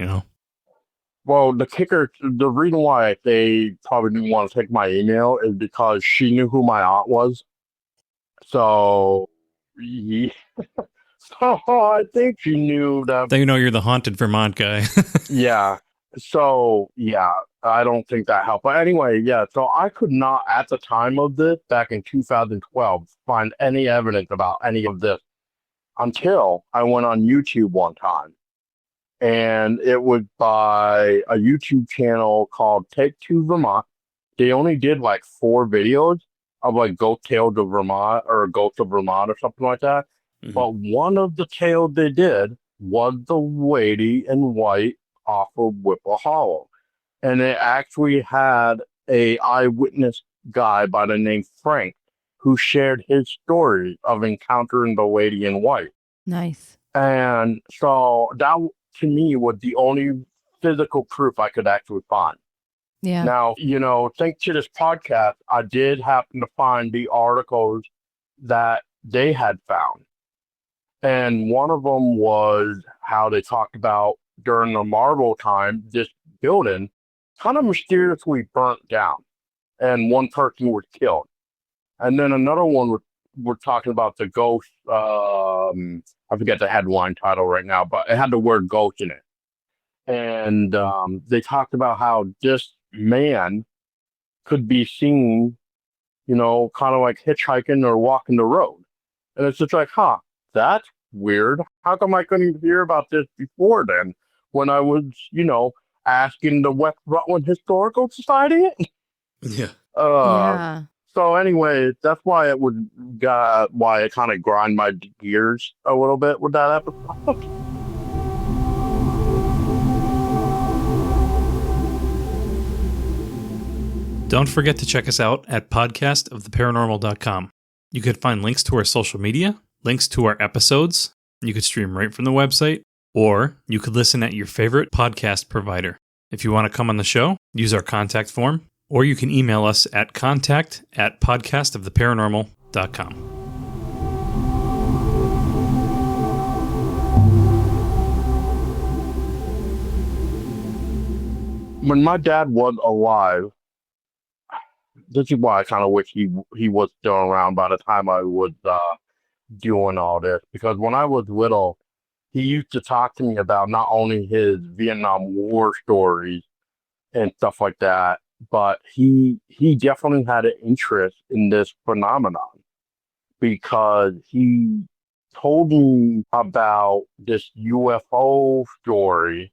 Well, the reason why they probably didn't want to take my email is because she knew who my aunt was. So, yeah. So I think she knew that. They know you're the haunted Vermont guy. Yeah. So, yeah, I don't think that helped. But anyway, yeah, so I could not, at the time of this, back in 2012, find any evidence about any of this until I went on YouTube one time. And it was by a YouTube channel called Take Two Vermont. They only did like 4 videos of like Ghost Tales of Vermont or Ghost of Vermont or something like that. Mm-hmm. But one of the tales they did was the lady in white off of Whipple Hollow. And it actually had a eyewitness guy by the name Frank who shared his story of encountering the lady in white. Nice. And so that, to me, was the only physical proof I could actually find. Yeah. Now, thanks to this podcast, I did happen to find the articles that they had found. And one of them was how they talked about during the Marble time, this building kind of mysteriously burnt down and one person was killed. And then another one we're talking about the ghost, I forget the headline title right now, but it had the word ghost in it. And they talked about how this man could be seen, kind of like hitchhiking or walking the road. And it's just like, that's weird. How come I couldn't hear about this before then when I was, asking the West Rutland Historical Society? Yeah. Yeah. So anyway, that's why why it kind of grind my gears a little bit with that episode. Don't forget to check us out at podcastoftheparanormal.com. You can find links to our social media, links to our episodes. You could stream right from the website, or you could listen at your favorite podcast provider. If you want to come on the show, use our contact form, or you can email us at contact@podcastoftheparanormal.com. When my dad was alive, this is why I kind of wish he was still around by the time I was doing all this. Because when I was little, he used to talk to me about not only his Vietnam War stories and stuff like that, but he definitely had an interest in this phenomenon because he told me about this UFO story,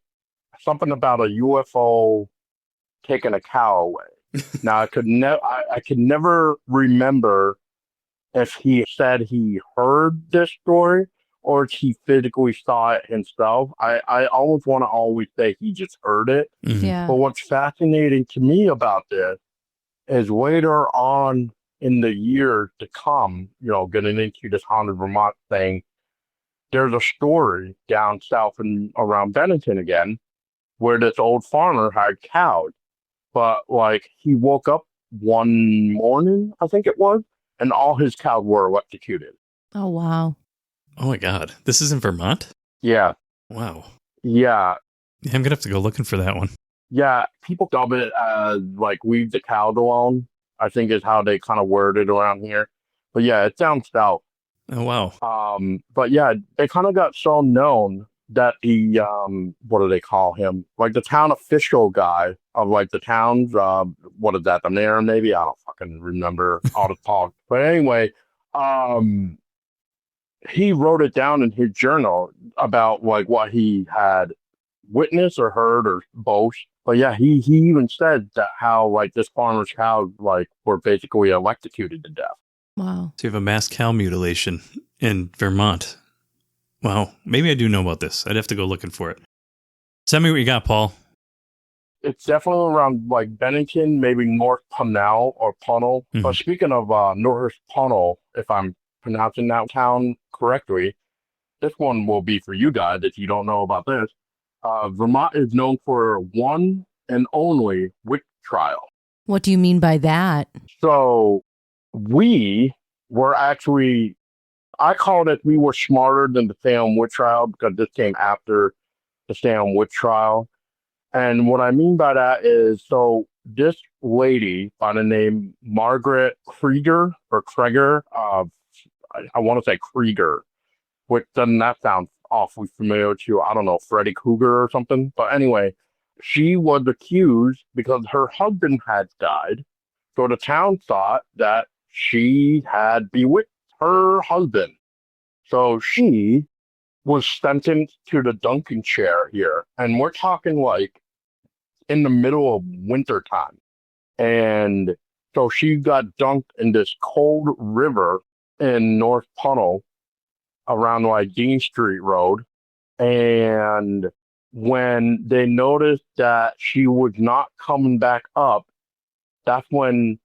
something about a UFO taking a cow away. Now I could never remember if he said he heard this story or if he physically saw it himself. I almost want to always say he just heard it. Mm-hmm. Yeah. But what's fascinating to me about this is later on in the years to come, getting into this haunted Vermont thing, there's a story down south and around Bennington again, where this old farmer had cows. But he woke up one morning, I think it was, and all his cows were electrocuted. Oh, wow. Oh my God. This is in Vermont? Yeah. Wow. Yeah. Yeah, I'm going to have to go looking for that one. Yeah. People dub it as leave the cows alone, I think is how they kind of word it around here. But yeah, it's down south. Oh, wow. But yeah, they kind of got so known that the, what do they call him? The town official guy of the towns, what is that, the mayor maybe? I don't fucking remember all the talk. But anyway, he wrote it down in his journal about what he had witnessed or heard or both. But yeah, he even said that how this farmer's cows were basically electrocuted to death. Wow. So you have a mass cow mutilation in Vermont. Wow. Maybe I do know about this. I'd have to go looking for it. Send me what you got, Paul. It's definitely around Bennington, maybe North Punnell or Punnell. Mm-hmm. But speaking of North Punnell, if I'm pronouncing that town correctly, this one will be for you guys if you don't know about this. Vermont is known for one and only witch trial. What do you mean by that? So we were actually, I called it, we were smarter than the Salem witch trial because this came after the Salem witch trial. And what I mean by that is, so this lady by the name Margaret Krieger or Kreger, I want to say Krieger, which doesn't that sound awfully familiar to you? I don't know, Freddy Krueger or something. But anyway, she was accused because her husband had died. So the town thought that she had bewitched her husband. So she was sentenced to the dunking chair here. And we're talking in the middle of winter time. And so she got dunked in this cold river in North Punnell around Dean Street Road. And when they noticed that she was not coming back up, that's when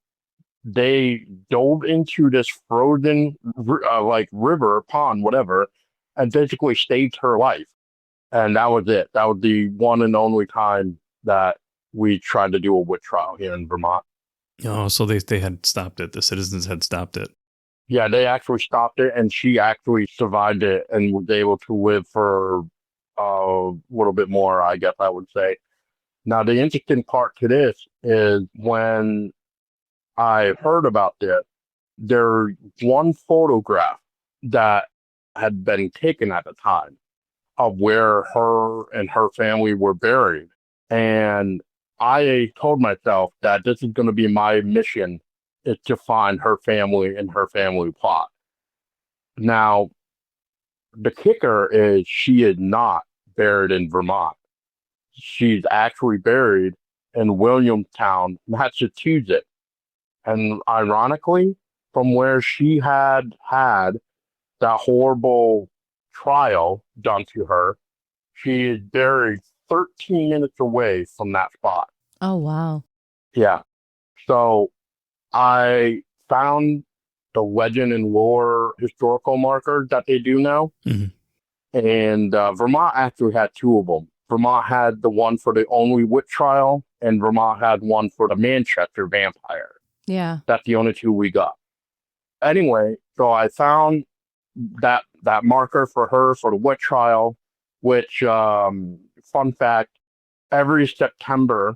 they dove into this frozen river, pond, whatever, and basically saved her life. And that was it. That was the one and only time that we tried to do a witch trial here in Vermont. Oh, so they had stopped it. The citizens had stopped it. Yeah, they actually stopped it, and she actually survived it and was able to live for a little bit more, I guess I would say. Now, the interesting part to this is when I heard about this, there's one photograph that had been taken at the time of where her and her family were buried. And I told myself that this is going to be my mission, is to find her family and her family plot. Now, the kicker is she is not buried in Vermont. She's actually buried in Williamstown, Massachusetts. And ironically, from where she had that horrible trial done to her, she is buried 13 minutes away from that spot. Oh, wow. Yeah. So I found the legend and lore historical marker that they do now. Hmm. And Vermont actually had two of them. Vermont had the one for the only witch trial, and Vermont had one for the Manchester vampire. Yeah. That's the only two we got. Anyway, so I found that marker for her for the witch trial, which, fun fact, every September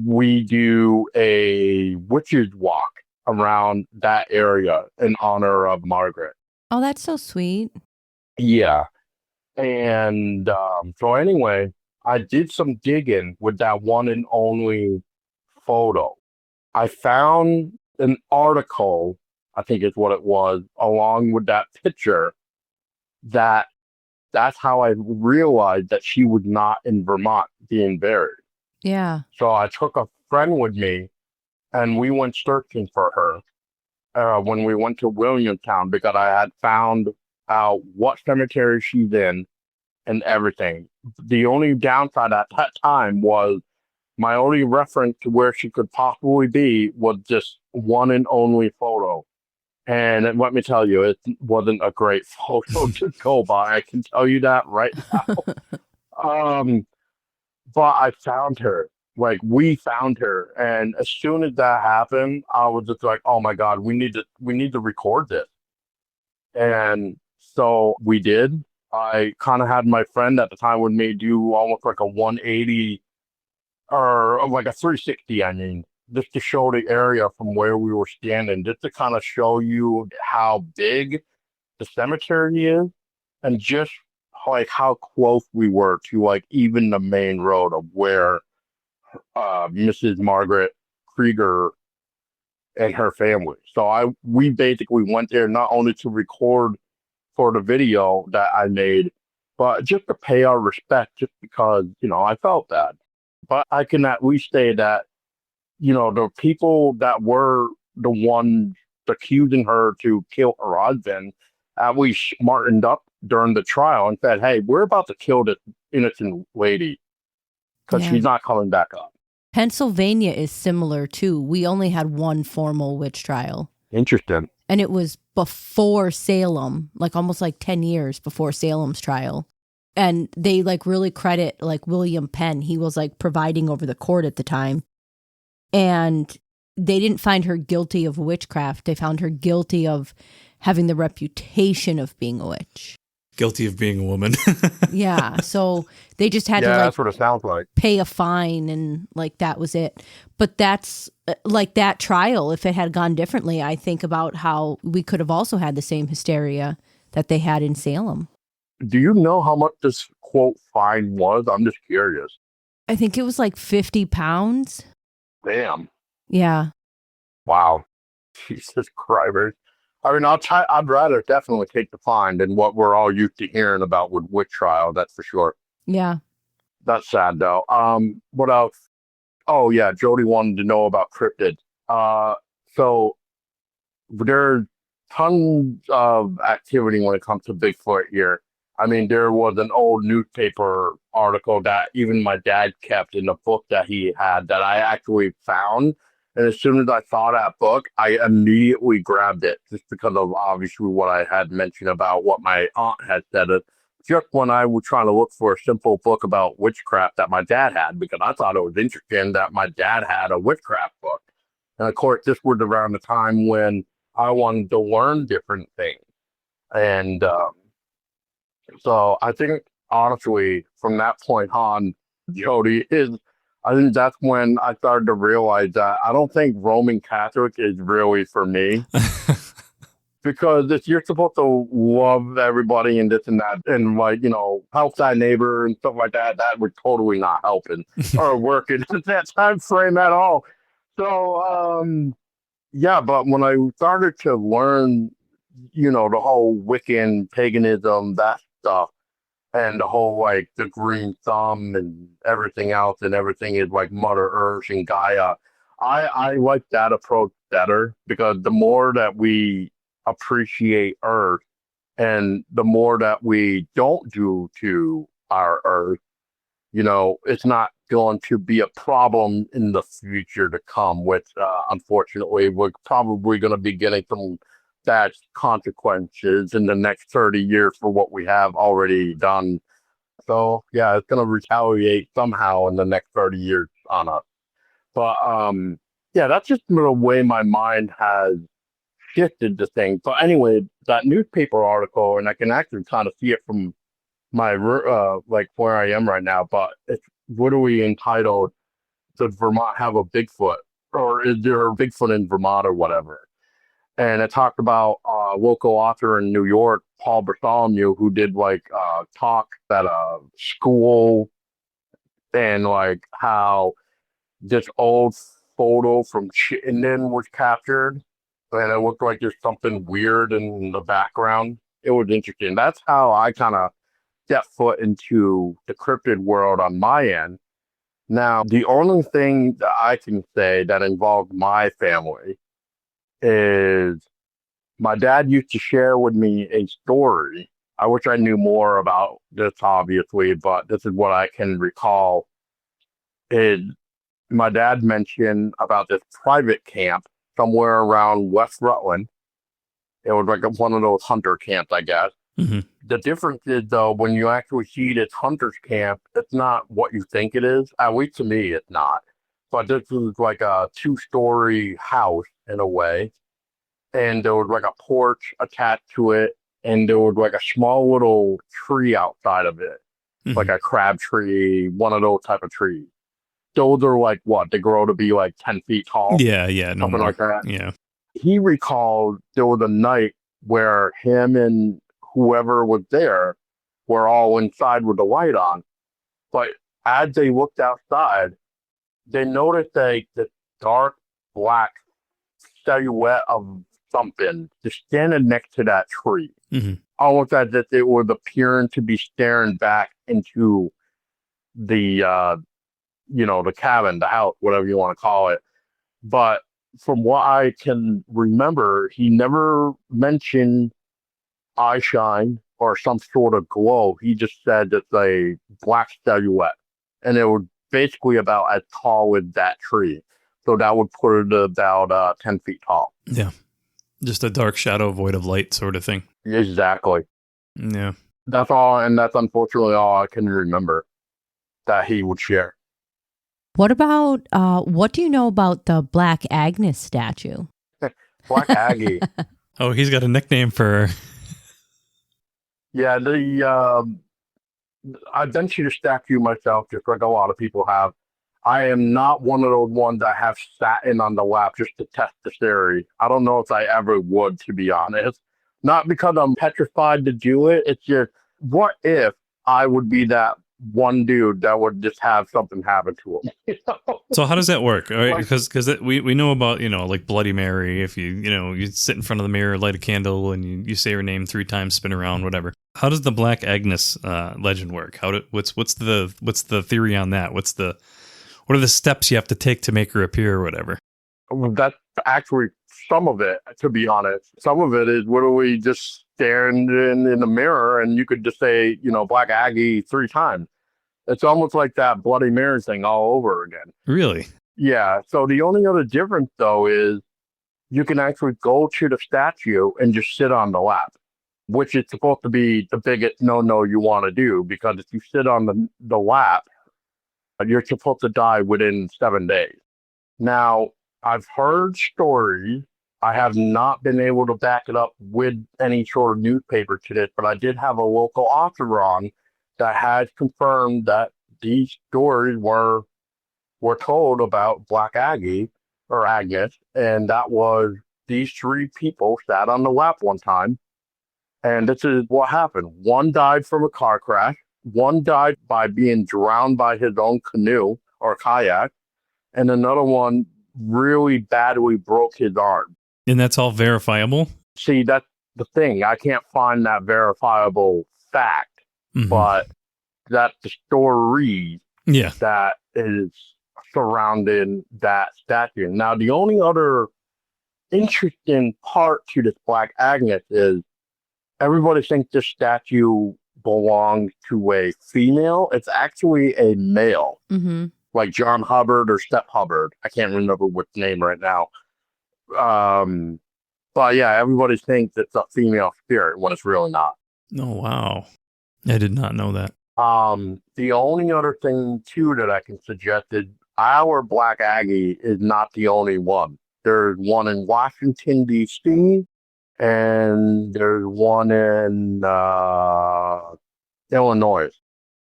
we do a witches walk around that area in honor of Margaret. Oh, that's so sweet. Yeah. And so anyway, I did some digging with that one and only photo. I found an article, I think is what it was, along with that picture, that's how I realized that she was not in Vermont being buried. Yeah. So I took a friend with me and we went searching for her when we went to Williamstown because I had found out what cemetery she's in and everything. The only downside at that time was my only reference to where she could possibly be was this one and only photo. And let me tell you, it wasn't a great photo to go by. I can tell you that right now. But I found her. Like, we found her, and as soon as that happened, I was just like, "Oh my God, we need to record this." And so we did. I kind of had my friend at the time with me do almost like a 180 or like a 360, I mean, just to show the area from where we were standing, just to kind of show you how big the cemetery is and just like how close we were to like even the main road of where Mrs. Margaret Krieger and her family. So we basically went there not only to record for the video that I made, but just to pay our respect, just because, I felt that. But I can at least say that, the people that were the ones accusing her to kill her husband at least smartened up during the trial and said, "Hey, we're about to kill this innocent lady because she's not coming back up." Pennsylvania is similar too. We only had one formal witch trial. Interesting. And it was before Salem, like almost like 10 years before Salem's trial. And they like really credit like William Penn. He was like presiding over the court at the time. And they didn't find her guilty of witchcraft. They found her guilty of having the reputation of being a witch. Guilty of being a woman. Yeah. So they just had to like that's what it sounds like. Pay a fine and like that was it. But that's like that trial. If it had gone differently, I think about how we could have also had the same hysteria that they had in Salem. Do you know how much this quote fine was? I'm just curious. I think it was like 50 pounds. Damn. Yeah. Wow. Jesus Christ. I mean, I'd rather definitely take the fine than what we're all used to hearing about with witch trial. That's for sure. Yeah. That's sad though. What else? Oh yeah, Jody wanted to know about cryptids. So there's tons of activity when it comes to Bigfoot here. I mean, there was an old newspaper article that even my dad kept in a book that he had that I actually found. And as soon as I saw that book, I immediately grabbed it just because of obviously what I had mentioned about what my aunt had said. Just when I was trying to look for a simple book about witchcraft that my dad had, because I thought it was interesting that my dad had a witchcraft book. And of course, this was around the time when I wanted to learn different things. And so I think, honestly, from that point on, Jody, I think that's when I started to realize that I don't think Roman Catholic is really for me. Because if you're supposed to love everybody and this and that, and like, help thy neighbor and stuff like that, that would totally not helping or working at that time frame at all. So, yeah, but when I started to learn, the whole Wiccan paganism, that stuff, and the whole like the green thumb and everything else, and everything is like Mother Earth and Gaia, I like that approach better, because the more that we appreciate Earth and the more that we don't do to our Earth, it's not going to be a problem in the future to come, which unfortunately we're probably going to be getting some bad consequences in the next 30 years for what we have already done. So yeah, it's going to retaliate somehow in the next 30 years on us. But yeah, that's just the way my mind has shifted to things. But anyway, that newspaper article, and I can actually kind of see it from my like where I am right now. But it's literally entitled, "Does Vermont have a Bigfoot, or is there a Bigfoot in Vermont, or whatever?" And it talked about a local author in New York, Paul Bartholomew, who did like talk at a school, and like how this old photo from Chittenden was captured, and it looked like there's something weird in the background. It was interesting. That's how I kind of step foot into the cryptid world on my end. Now, the only thing that I can say that involves my family is my dad used to share with me a story. I wish I knew more about this, obviously, but this is what I can recall. Is my dad mentioned about this private camp somewhere around West Rutland. It was like one of those hunter camps, I guess. Mm-hmm. The difference is, though, when you actually see this hunter's camp, it's not what you think it is. At least to me, it's not. But this was like a 2-story house in a way. And there was like a porch attached to it. And there was like a small little tree outside of it. Mm-hmm. Like a crab tree, one of those type of trees. Those are like what? They grow to be like 10 feet tall? Yeah, no something more. like that. Yeah. He recalled there was a night where him and whoever was there were all inside with the light on. But as they looked outside, they noticed the dark black silhouette of something just standing next to that tree. Mm-hmm. Almost as if it was appearing to be staring back into the the cabin, the house, whatever you want to call it. But from what I can remember, he never mentioned eye shine or some sort of glow. He just said it's a black silhouette, and it was basically about as tall as that tree. So that would put it about 10 feet tall. Yeah. Just a dark shadow void of light sort of thing. Exactly. Yeah. That's all, and that's unfortunately all I can remember that he would share. What about, what do you know about the Black Agnes statue? Black Aggie. Oh, he's got a nickname for her. Yeah, I've been to the statue myself, just like a lot of people have. I am not one of those ones that have sat in on the lap just to test the theory. I don't know if I ever would, to be honest. Not because I'm petrified to do it. It's just, what if I would be that one dude that would just have something happen to him? So how does that work? All right, Like- because we know about, like Bloody Mary. If you sit in front of the mirror, light a candle, and you say her name 3 times, spin around, whatever. How does the Black Agnes legend work? What's the theory on that? What are the steps you have to take to make her appear or whatever? That's actually some of it, to be honest. Some of it is literally just staring in the mirror, and you could just say, Black Aggie 3 times. It's almost like that Bloody Mary thing all over again. Really? Yeah. So the only other difference, though, is you can actually go to the statue and just sit on the lap, which is supposed to be the biggest no-no you want to do, because if you sit on the lap, you're supposed to die within 7 days. Now, I've heard stories. I have not been able to back it up with any sort of newspaper to this, but I did have a local author on that had confirmed that these stories were told about Black Aggie or Agnes, and that was these 3 people sat on the lap one time, and this is what happened. One died from a car crash. One died by being drowned by his own canoe or kayak, and another one really badly broke his arm. And that's all verifiable? See, that's the thing. I can't find that verifiable fact, Mm-hmm. but that's the story Yeah. that is surrounding that statue. Now, the only other interesting part to this Black Agnes is everybody thinks this statue belongs to a female. It's actually a male, like John Hubbard or Step Hubbard. I can't remember which name right now. But yeah, everybody thinks it's a female spirit when it's really not. Oh, wow. I did not know that. The only other thing too that I can suggest is our Black Aggie is not the only one. There's one in Washington, D.C., and there's one in Illinois.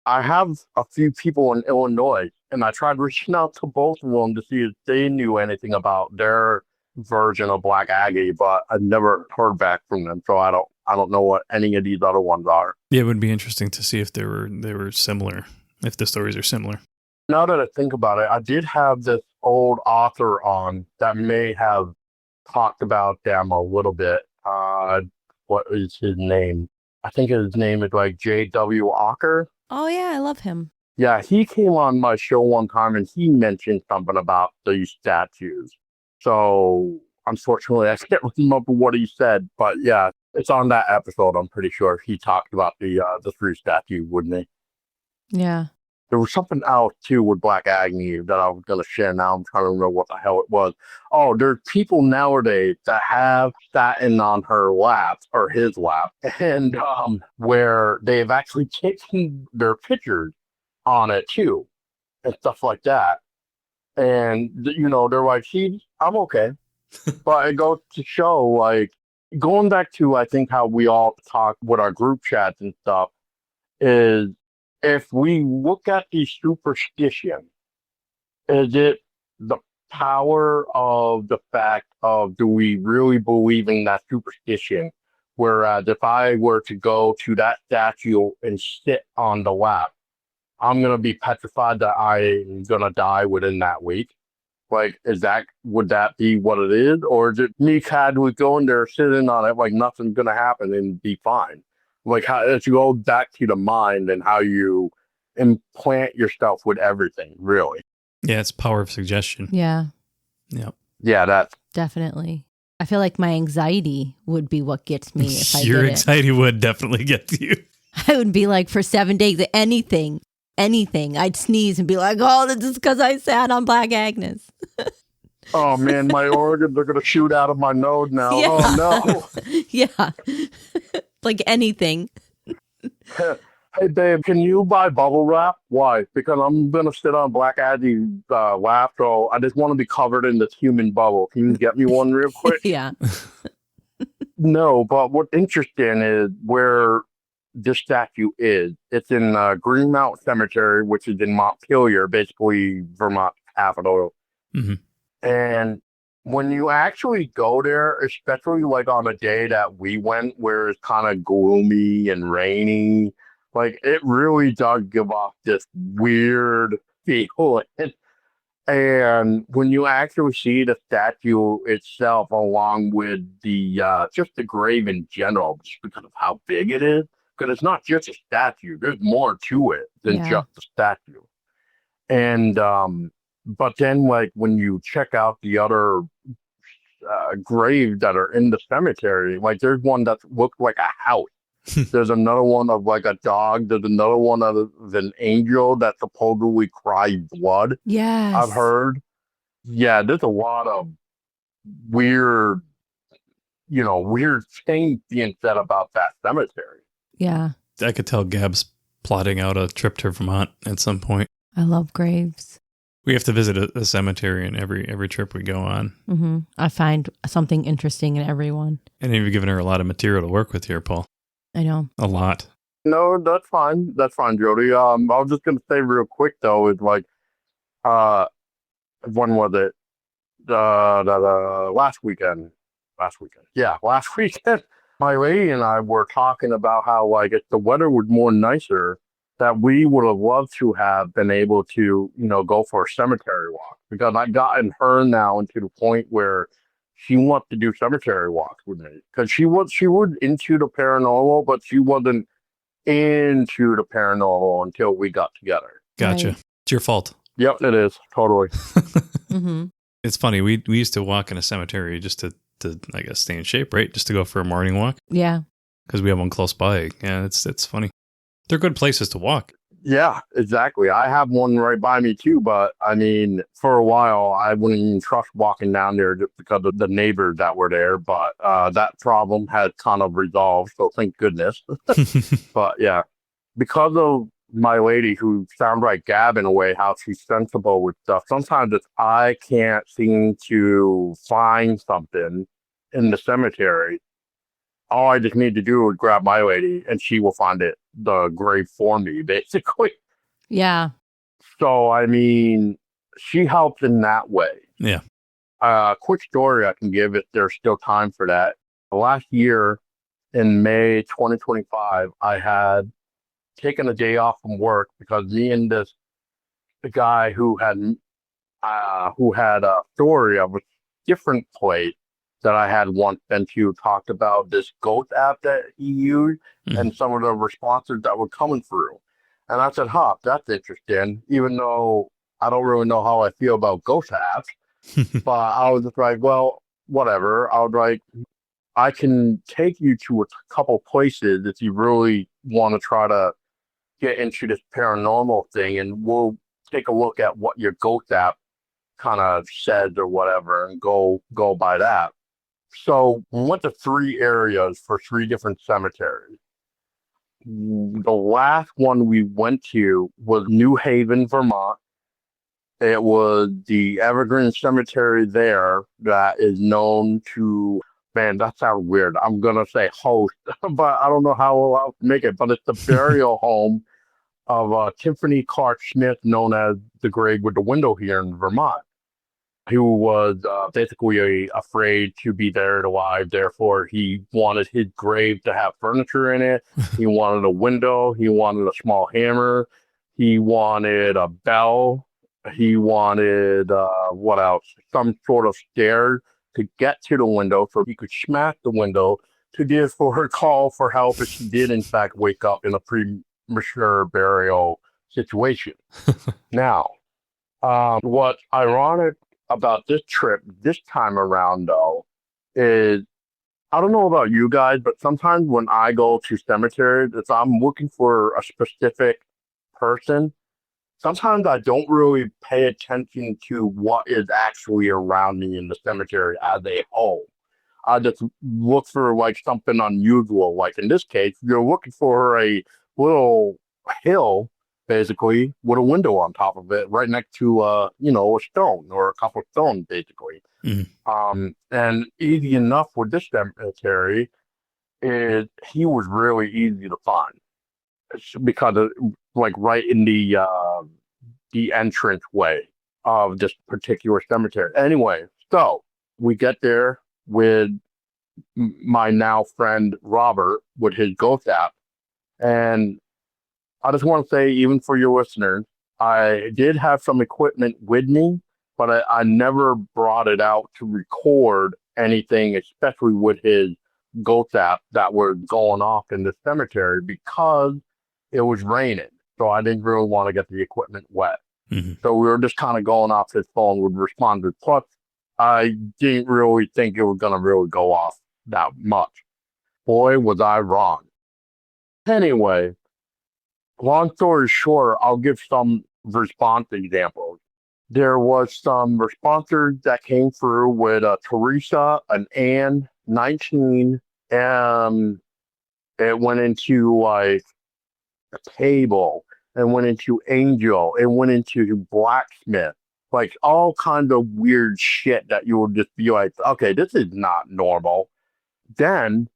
I have a few people in Illinois, and I tried reaching out to both of them to see if they knew anything about their version of Black Aggie, but I never heard back from them, so I don't know what any of these other ones are. Yeah, it would be interesting to see if they were similar, if the stories are similar. Now that I think about it, I did have this old author on that may have talked about them a little bit. What is his name? I think his name is like J.W. Ocker. Oh, yeah, I love him. Yeah, he came on my show one time and he mentioned something about these statues. So, unfortunately, I can't remember what he said. But yeah, it's on that episode, I'm pretty sure. He talked about the 3 statue, wouldn't he? Yeah. There was something else, too, with Black Aggie that I was going to share now. I'm trying to remember what the hell it was. Oh, there's people nowadays that have sat in on her lap, or his lap, and where they've actually taken their pictures on it, too, and stuff like that. And, you know, they're like, I'm okay. But it goes to show, like, going back to, I think, how we all talk with our group chats and stuff, is if we look at the superstition, is it the power of the fact of, do we really believe in that superstition? Whereas if I were to go to that statue and sit on the lap, I'm going to be petrified that I'm going to die within that week. Like, would that be what it is? Or is it me casually going there, sitting on it, like nothing's going to happen and be fine? Like, how it go back to the mind and how you implant yourself with everything, really. Yeah, it's power of suggestion. Yeah. Yep. Yeah, that's Definitely. I feel like my anxiety would be what gets me if I Your did anxiety would definitely get to you. I would be like, for 7 days, anything. I'd sneeze and be like, oh, this is because I sat on Black Agnes. oh man, my organs are going to shoot out of my nose now. Yeah. Oh no. Yeah. Like anything. Hey, babe, can you buy bubble wrap? Why? Because I'm going to sit on Black Aggie's lap, so I just want to be covered in this human bubble. Can you get me one real quick? Yeah. No, but what's interesting is where this statue is. It's in Greenmount Cemetery, which is in Montpelier, basically Vermont capital. Mm-hmm. And when you actually go there, especially like on a day that we went where it's kind of gloomy and rainy, like it really does give off this weird feeling. And when you actually see the statue itself along with the just the grave in general, just because of how big it is, because it's not just a statue, there's more to it than just a statue. And but then, like, when you check out the other graves that are in the cemetery, like, there's one that looks like a house. There's another one of, like, a dog. There's another one of an angel that supposedly cries blood. Yes. I've heard. Yeah, there's a lot of weird things being said about that cemetery. Yeah. I could tell Gab's plotting out a trip to Vermont at some point. I love graves. We have to visit a cemetery in every trip we go on. Mm-hmm. I find something interesting in every one. And you've given her a lot of material to work with here, Paul. I know. A lot. No, that's fine. That's fine, Jody. I was just gonna say real quick though, is like, when was it? Last weekend. Yeah, last weekend. My lady and I were talking about how, like, if the weather was more nicer, that we would have loved to have been able to, go for a cemetery walk. Because I've gotten her now into the point where she wants to do cemetery walks with me. Because she was into the paranormal, but she wasn't into the paranormal until we got together. Gotcha. Right. It's your fault. Yep, it is. Totally. Mm-hmm. It's funny. We used to walk in a cemetery just to, I guess, stay in shape, right? Just to go for a morning walk. Yeah. Because we have one close by. Yeah, it's funny. They're good places to walk. Yeah, exactly. I have one right by me too, but I mean, for a while, I wouldn't even trust walking down there just because of the neighbors that were there. But that problem has kind of resolved, so thank goodness. But yeah, because of my lady who sounds like Gab in a way, how she's sensible with stuff, sometimes if I can't seem to find something in the cemetery, all I just need to do is grab my lady and she will find the grave for me, basically. Yeah. So, I mean, she helps in that way. Yeah. Quick story I can give if there's still time for that. Last year in May 2025, I had taken a day off from work because me and the guy who had a story of a different place that I had once been to talked about this ghost app that he used and some of the responses that were coming through. And I said, that's interesting, even though I don't really know how I feel about ghost apps. But I was just like, well, whatever. I was like, I can take you to a couple places if you really want to try to get into this paranormal thing, and we'll take a look at what your ghost app kind of says or whatever and go by that. So we went to 3 areas for 3 different cemeteries. The last one we went to was New Haven, Vermont. It was the Evergreen Cemetery there that is known to, man, that sounds weird. I'm going to say host, but I don't know how I'll make it. But it's the burial home of Tiffany Clark Smith, known as the grave with the window here in Vermont, who was basically afraid to be buried alive. Therefore, he wanted his grave to have furniture in it. He wanted a window. He wanted a small hammer. He wanted a bell. He wanted, what else? Some sort of stairs to get to the window so he could smash the window to give for her call for help if she did, in fact, wake up in a premature burial situation. Now, what's ironic about this trip this time around, though, is I don't know about you guys, but sometimes when I go to cemeteries, if I'm looking for a specific person, sometimes I don't really pay attention to what is actually around me in the cemetery as a whole. I just look for like something unusual. Like in this case, you're looking for a little hill, basically, with a window on top of it, right next to a stone or a couple of stones, basically. And easy enough with this cemetery is he was really easy to find. It's because of, like, right in the entrance way of this particular cemetery. Anyway, so we get there with my now friend Robert with his ghost app, and I just want to say, even for your listeners, I did have some equipment with me, but I never brought it out to record anything, especially with his ghost app that was going off in the cemetery because it was raining. So I didn't really want to get the equipment wet. So we were just kind of going off his phone with responders. Plus, I didn't really think it was going to really go off that much. Boy, was I wrong. Anyway, long story short, I'll give some response examples. There was some responders that came through with Theresa, an Ann, 19, and it went into like a table, it went into Angel, it went into Blacksmith, like all kinds of weird shit that you would just be like, okay, this is not normal. Then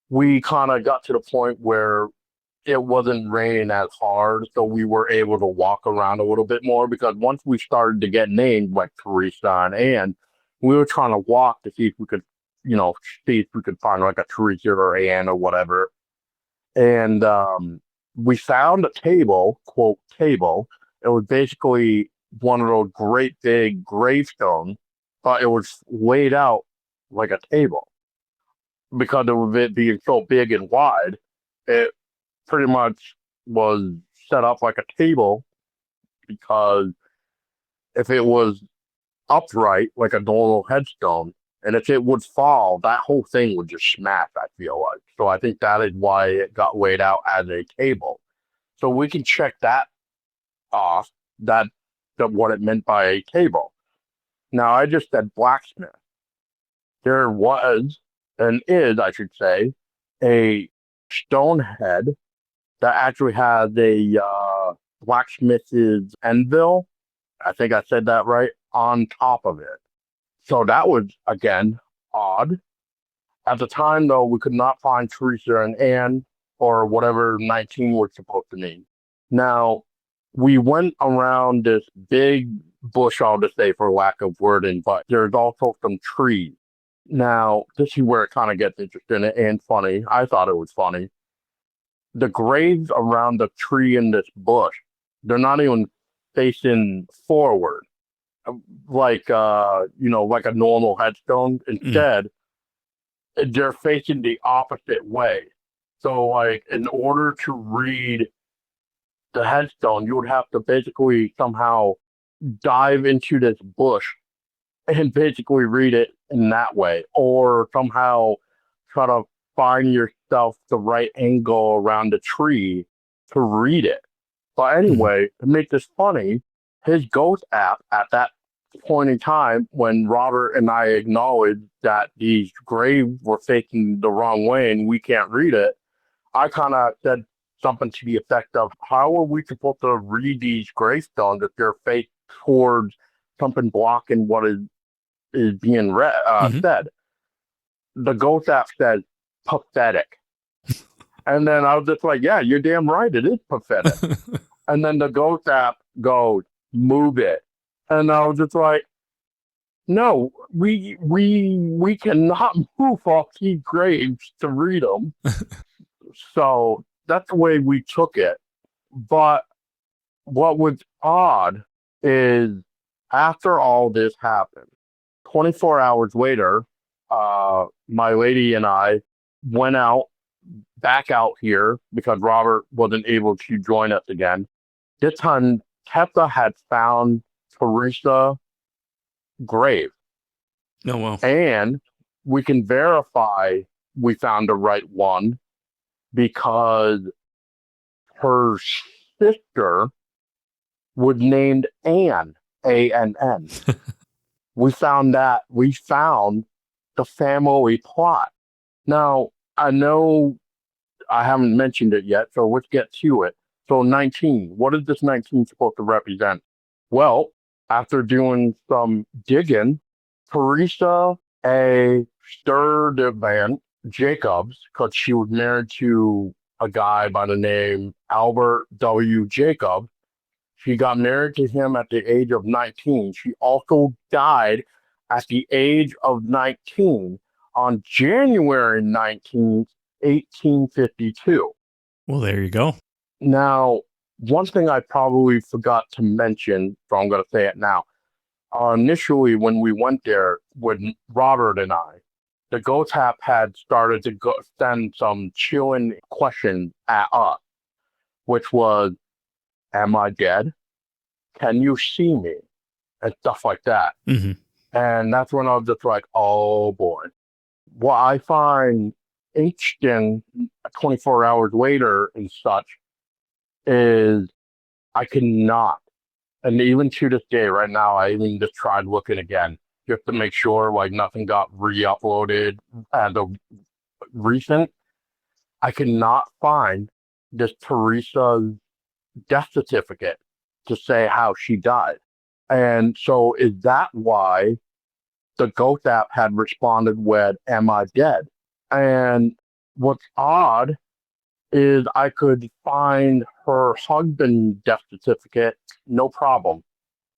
we kind of got to the point where it wasn't raining as hard, so we were able to walk around a little bit more, because once we started to get named like Theresa and Ann, we were trying to walk to see if we could, see if we could find like a Theresa or Ann or whatever. And we found a table, quote, table. It was basically one of those great big gravestones, but it was laid out like a table. Because of it being so big and wide, it pretty much was set up like a table, because if it was upright like a normal headstone, and if it would fall, that whole thing would just smash, I feel like. So I think that is why it got laid out as a table. So we can check that off, that what it meant by a table. Now, I just said blacksmith. There was, and is, I should say, a stone head that actually has a blacksmith's anvil. I think I said that right, on top of it. So that was, again, odd. At the time, though, we could not find Theresa and Anne, or whatever 19 was supposed to mean. Now, we went around this big bush, I'll just say, for lack of wording, but there's also some trees. Now, this is where it kind of gets interesting and funny. I thought it was funny. The graves around the tree in this bush, they're not even facing forward, like like a normal headstone. Instead, they're facing the opposite way. So, like, in order to read the headstone, you would have to basically somehow dive into this bush and basically read it in that way, or somehow try to find yourself the right angle around the tree to read it. But anyway, to make this funny, his ghost app at that point in time, when Robert and I acknowledged that these graves were facing the wrong way and we can't read it, I kind of said something to the effect of, how are we supposed to read these gravestones if they're faced towards something blocking what is being said? The ghost app says, pathetic. And then I was just like, yeah, you're damn right, it is pathetic. And then the ghost app goes, move it. And I was just like, no, we cannot move off these graves to read them. So that's the way we took it. But what was odd is, after all this happened, 24 hours later, my lady and I went back out here because Robert wasn't able to join us again. This time, Tessa had found Theresa's grave. Oh, wow. And we can verify we found the right one because her sister was named Anne, A-N-N. We found the family plot. Now, I know I haven't mentioned it yet, so let's get to it. So 19, what is this 19 supposed to represent? Well, after doing some digging, Theresa A. Sturdevant Jacobs, because she was married to a guy by the name Albert W. Jacobs, she got married to him at the age of 19. She also died at the age of 19 on January 19th, 1852. Well, there you go. Now, one thing I probably forgot to mention, so I'm going to say it now. Initially, when we went there with Robert and I, the ghost app had started to send some chilling questions at us, which was, am I dead? Can you see me? And stuff like that. And that's when I was just like, oh boy. What I find interesting 24 hours later and such is I cannot, and even to this day right now, I even just tried looking again just to make sure like nothing got re-uploaded as of recent. I cannot find this Theresa's death certificate to say how she died. And so is that why the ghost app had responded with, am I dead? And what's odd is I could find her husband's death certificate, no problem.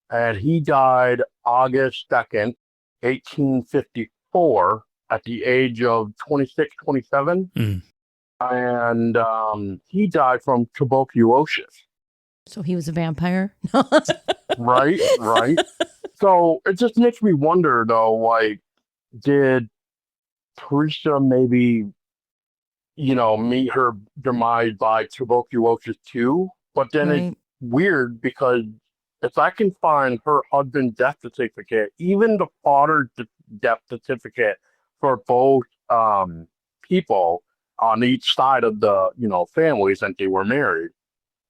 And he died August 2nd, 1854 at the age of 26, 27. And he died from tuberculosis. So he was a vampire? Right. So it just makes me wonder, though, like, did Theresa maybe, meet her demise by tuberculosis too? But then it's weird because if I can find her husband's death certificate, even the father's death certificate for both people on each side of the, family since they were married,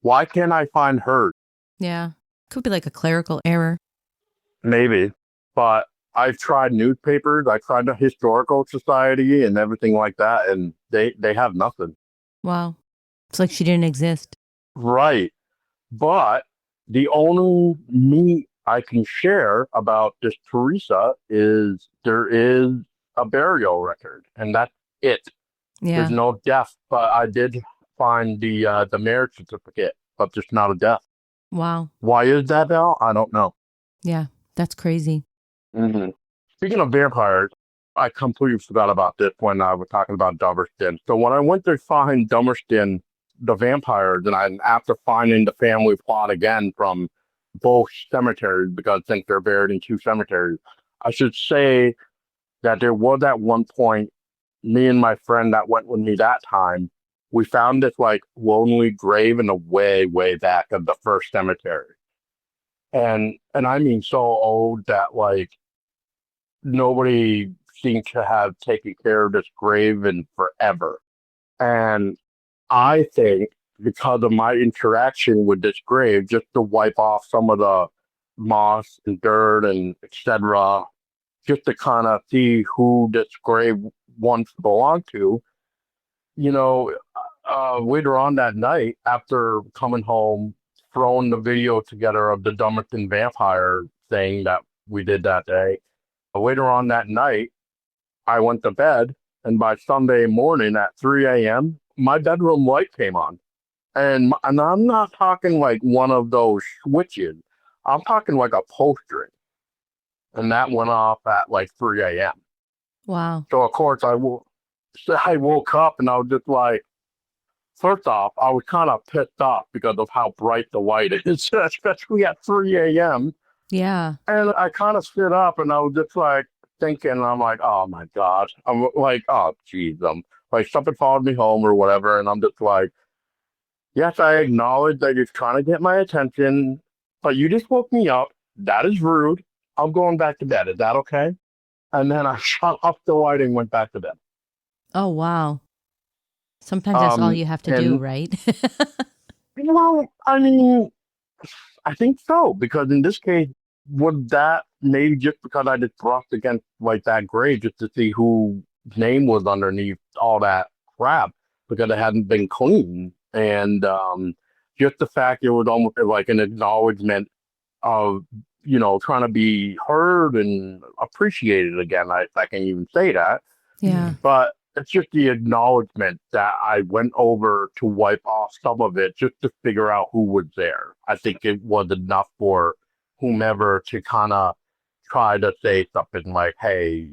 Why can't I find hers? Yeah. Could be like a clerical error. Maybe. But I've tried newspapers. I tried the Historical Society and everything like that, and they have nothing. Wow. It's like she didn't exist. Right. But the only meat I can share about this Theresa is there is a burial record, and that's it. Yeah. There's no death, but I did find the marriage certificate, but there's not a death. Wow. Why is that now? I don't know. Yeah, that's crazy. Mm-hmm. Speaking of vampires, I completely forgot about this when I was talking about Dummerston. So when I went to find Dummerston, the vampires, and after finding the family plot again from both cemeteries, because I think they're buried in two cemeteries, I should say that there was at one point, me and my friend that went with me that time, we found this like lonely grave in the way, way back of the first cemetery. And I mean so old that like nobody seemed to have taken care of this grave in forever. And I think because of my interaction with this grave, just to wipe off some of the moss and dirt and etc., just to kind of see who this grave once belonged to, you know, later on that night, after coming home, throwing the video together of the Dummerton vampire thing that we did that day, later on that night, I went to bed, and by Sunday morning at 3 a.m., my bedroom light came on. And I'm not talking like one of those switches. I'm talking like a post ring. And that went off at like 3 a.m. Wow. So, of course, I woke up and I was just like, first off, I was kind of pissed off because of how bright the light is, especially at 3 a.m. Yeah. And I kind of stood up and I was just like thinking, I'm like, oh my God. I'm like, oh, geez. Like something followed me home or whatever. And I'm just like, yes, I acknowledge that you're trying to get my attention, but you just woke me up. That is rude. I'm going back to bed. Is that okay? And then I shut off the light and went back to bed. Oh, wow. Sometimes that's all you have to do, right? Well, I mean, I think so, because in this case, would that maybe just because I just brushed against like that grave just to see whose name was underneath all that crap because it hadn't been cleaned. And just the fact it was almost like an acknowledgement of, trying to be heard and appreciated again. I can even say that. Yeah. But it's just the acknowledgement that I went over to wipe off some of it just to figure out who was there. I think it was enough for whomever to kind of try to say something like, hey,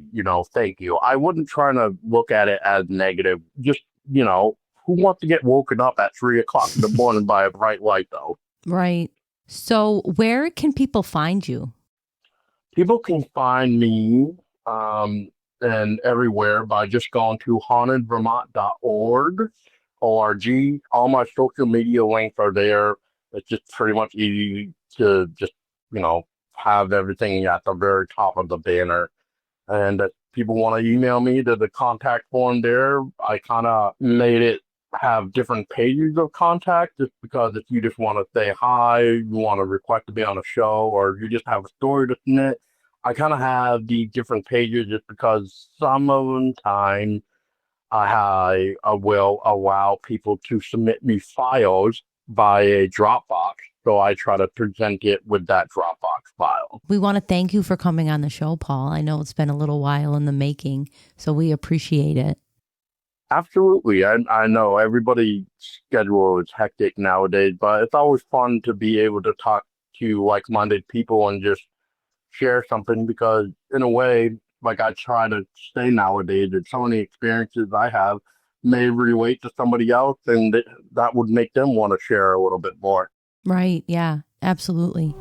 thank you. I wasn't trying to look at it as negative. Just, who wants to get woken up at 3 o'clock in the morning by a bright light, though? Right. So where can people find you? People can find me and everywhere by just going to hauntedvermont.org. All my social media links are there. It's just pretty much easy to just, have everything at the very top of the banner. And if people want to email me to the contact form there, I kind of made it have different pages of contact just because if you just want to say hi, you want to request to be on a show, or you just have a story to submit, I kind of have the different pages just because some of the time I will allow people to submit me files by a Dropbox. So I try to present it with that Dropbox file. We want to thank you for coming on the show, Paul. I know it's been a little while in the making, so we appreciate it. Absolutely. I know everybody's schedule is hectic nowadays, but it's always fun to be able to talk to like-minded people and just share something because in a way, like I try to say nowadays, that some of the experiences I have may relate to somebody else and that would make them want to share a little bit more. Right. Yeah, absolutely.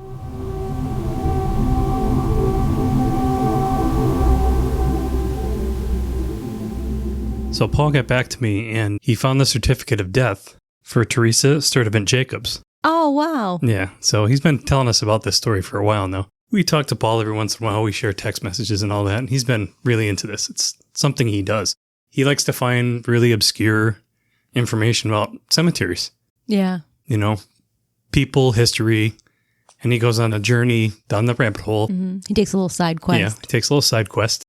So Paul got back to me and he found the certificate of death for Theresa Sturdevant Jacobs. Oh, wow. Yeah. So he's been telling us about this story for a while now. We talk to Paul every once in a while. We share text messages and all that. And he's been really into this. It's something he does. He likes to find really obscure information about cemeteries. Yeah. people, history, and he goes on a journey down the rabbit hole. Mm-hmm. He takes a little side quest. Yeah, he takes a little side quest.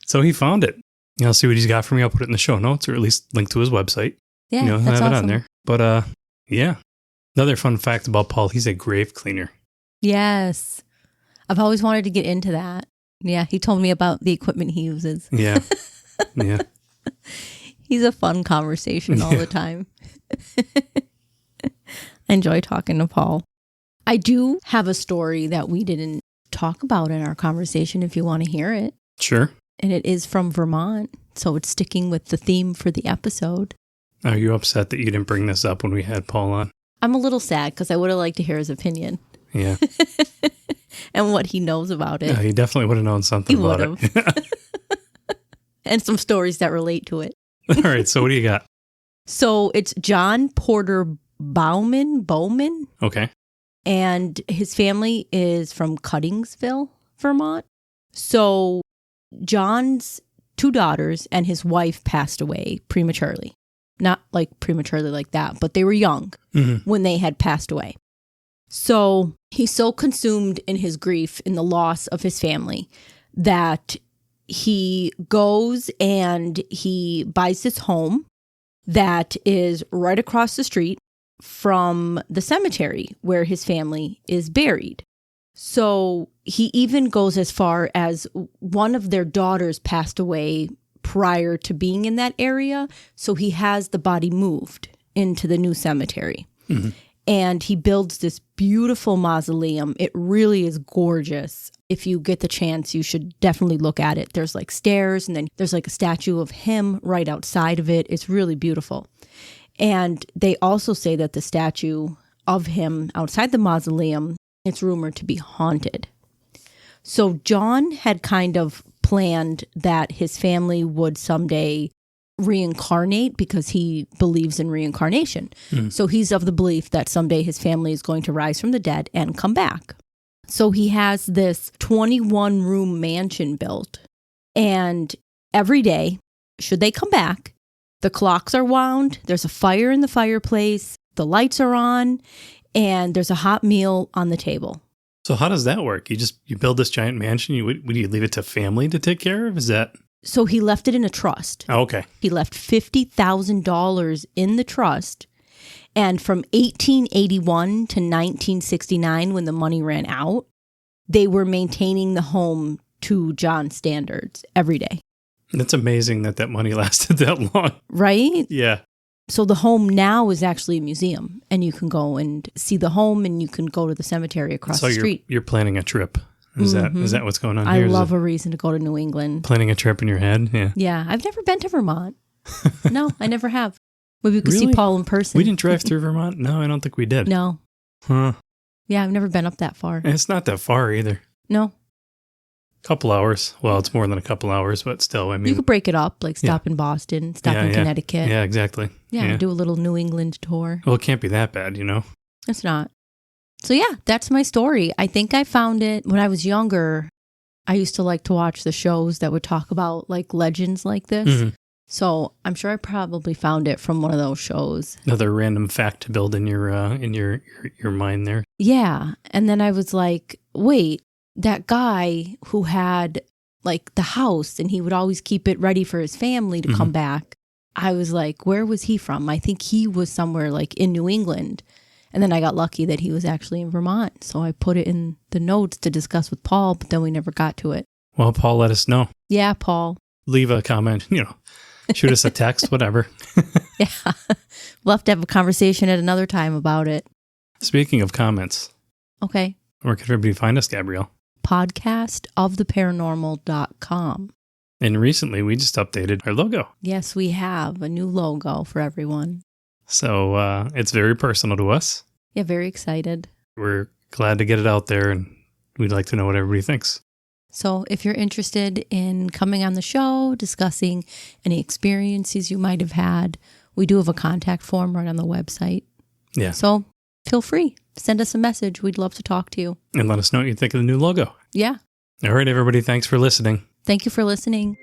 So he found it. I'll see what he's got for me. I'll put it in the show notes, or at least link to his website. Yeah, I'll that's have awesome. it on there. But yeah. Another fun fact about Paul, he's a grave cleaner. Yes. I've always wanted to get into that. Yeah, he told me about the equipment he uses. Yeah. Yeah. He's a fun conversation all the time. I enjoy talking to Paul. I do have a story that we didn't talk about in our conversation if you want to hear it. Sure. And it is from Vermont, so it's sticking with the theme for the episode. Are you upset that you didn't bring this up when we had Paul on? I'm a little sad because I would have liked to hear his opinion. Yeah. And what he knows about it. Yeah, he definitely would have known something He about would've. it. And some stories that relate to it. All right, so what do you got? So it's John Porter Bowman, Okay. and his family is from Cuttingsville, Vermont. So John's 2 daughters and his wife passed away prematurely. Not like prematurely like that, but they were young when they had passed away. So he's so consumed in his grief in the loss of his family that he goes and he buys this home that is right across the street from the cemetery where his family is buried. So he even goes as far as one of their daughters passed away prior to being in that area. So he has the body moved into the new cemetery. Mm-hmm. And he builds this beautiful mausoleum. It really is gorgeous. If you get the chance, you should definitely look at it. There's like stairs, and then there's like a statue of him right outside of it. It's really beautiful. And they also say that the statue of him outside the mausoleum, it's rumored to be haunted. So John had kind of planned that his family would someday reincarnate because he believes in reincarnation. So he's of the belief that someday his family is going to rise from the dead and come back. So he has this 21-room mansion built. And every day, should they come back, the clocks are wound, there's a fire in the fireplace, the lights are on, and there's a hot meal on the table. So how does that work? You build this giant mansion, would you leave it to family to take care of? Is that... So he left it in a trust. Oh, okay. He left $50,000 in the trust. And from 1881 to 1969, when the money ran out, they were maintaining the home to John's standards every day. That's amazing that money lasted that long. Right? Yeah. So the home now is actually a museum, and you can go and see the home, and you can go to the cemetery across the street. You're planning a trip. Is that what's going on I here? love a reason to go to New England. Planning a trip in your head? Yeah. Yeah. I've never been to Vermont. No, I never have. Maybe we could see Really? Paul in person. We didn't drive through Vermont? No, I don't think we did. No. Huh. Yeah, I've never been up that far. It's not that far either. No. Couple hours. Well, it's more than a couple hours, but still, I mean... You could break it up, like stop in Boston, stop in Connecticut. Yeah, exactly. Yeah, do a little New England tour. Well, it can't be that bad, you know? It's not. So yeah, that's my story. I think I found it when I was younger. I used to like to watch the shows that would talk about like legends like this. Mm-hmm. So I'm sure I probably found it from one of those shows. Another random fact to build in your mind there. Yeah. And then I was like, wait, that guy who had like the house and he would always keep it ready for his family to come back. I was like, where was he from? I think he was somewhere like in New England. And then I got lucky that he was actually in Vermont. So I put it in the notes to discuss with Paul, but then we never got to it. Well, Paul, let us know. Yeah, Paul. Leave a comment, shoot us a text, whatever. Yeah. We'll have to have a conversation at another time about it. Speaking of comments. Okay. Where can everybody find us, Gabrielle? Podcastoftheparanormal.com. And recently we just updated our logo. Yes, we have a new logo for everyone. So it's very personal to us. Yeah, very excited. We're glad to get it out there, and we'd like to know what everybody thinks. So if you're interested in coming on the show, discussing any experiences you might have had, we do have a contact form right on the website. Yeah. So feel free. Send us a message. We'd love to talk to you. And let us know what you think of the new logo. Yeah. All right, everybody. Thanks for listening. Thank you for listening.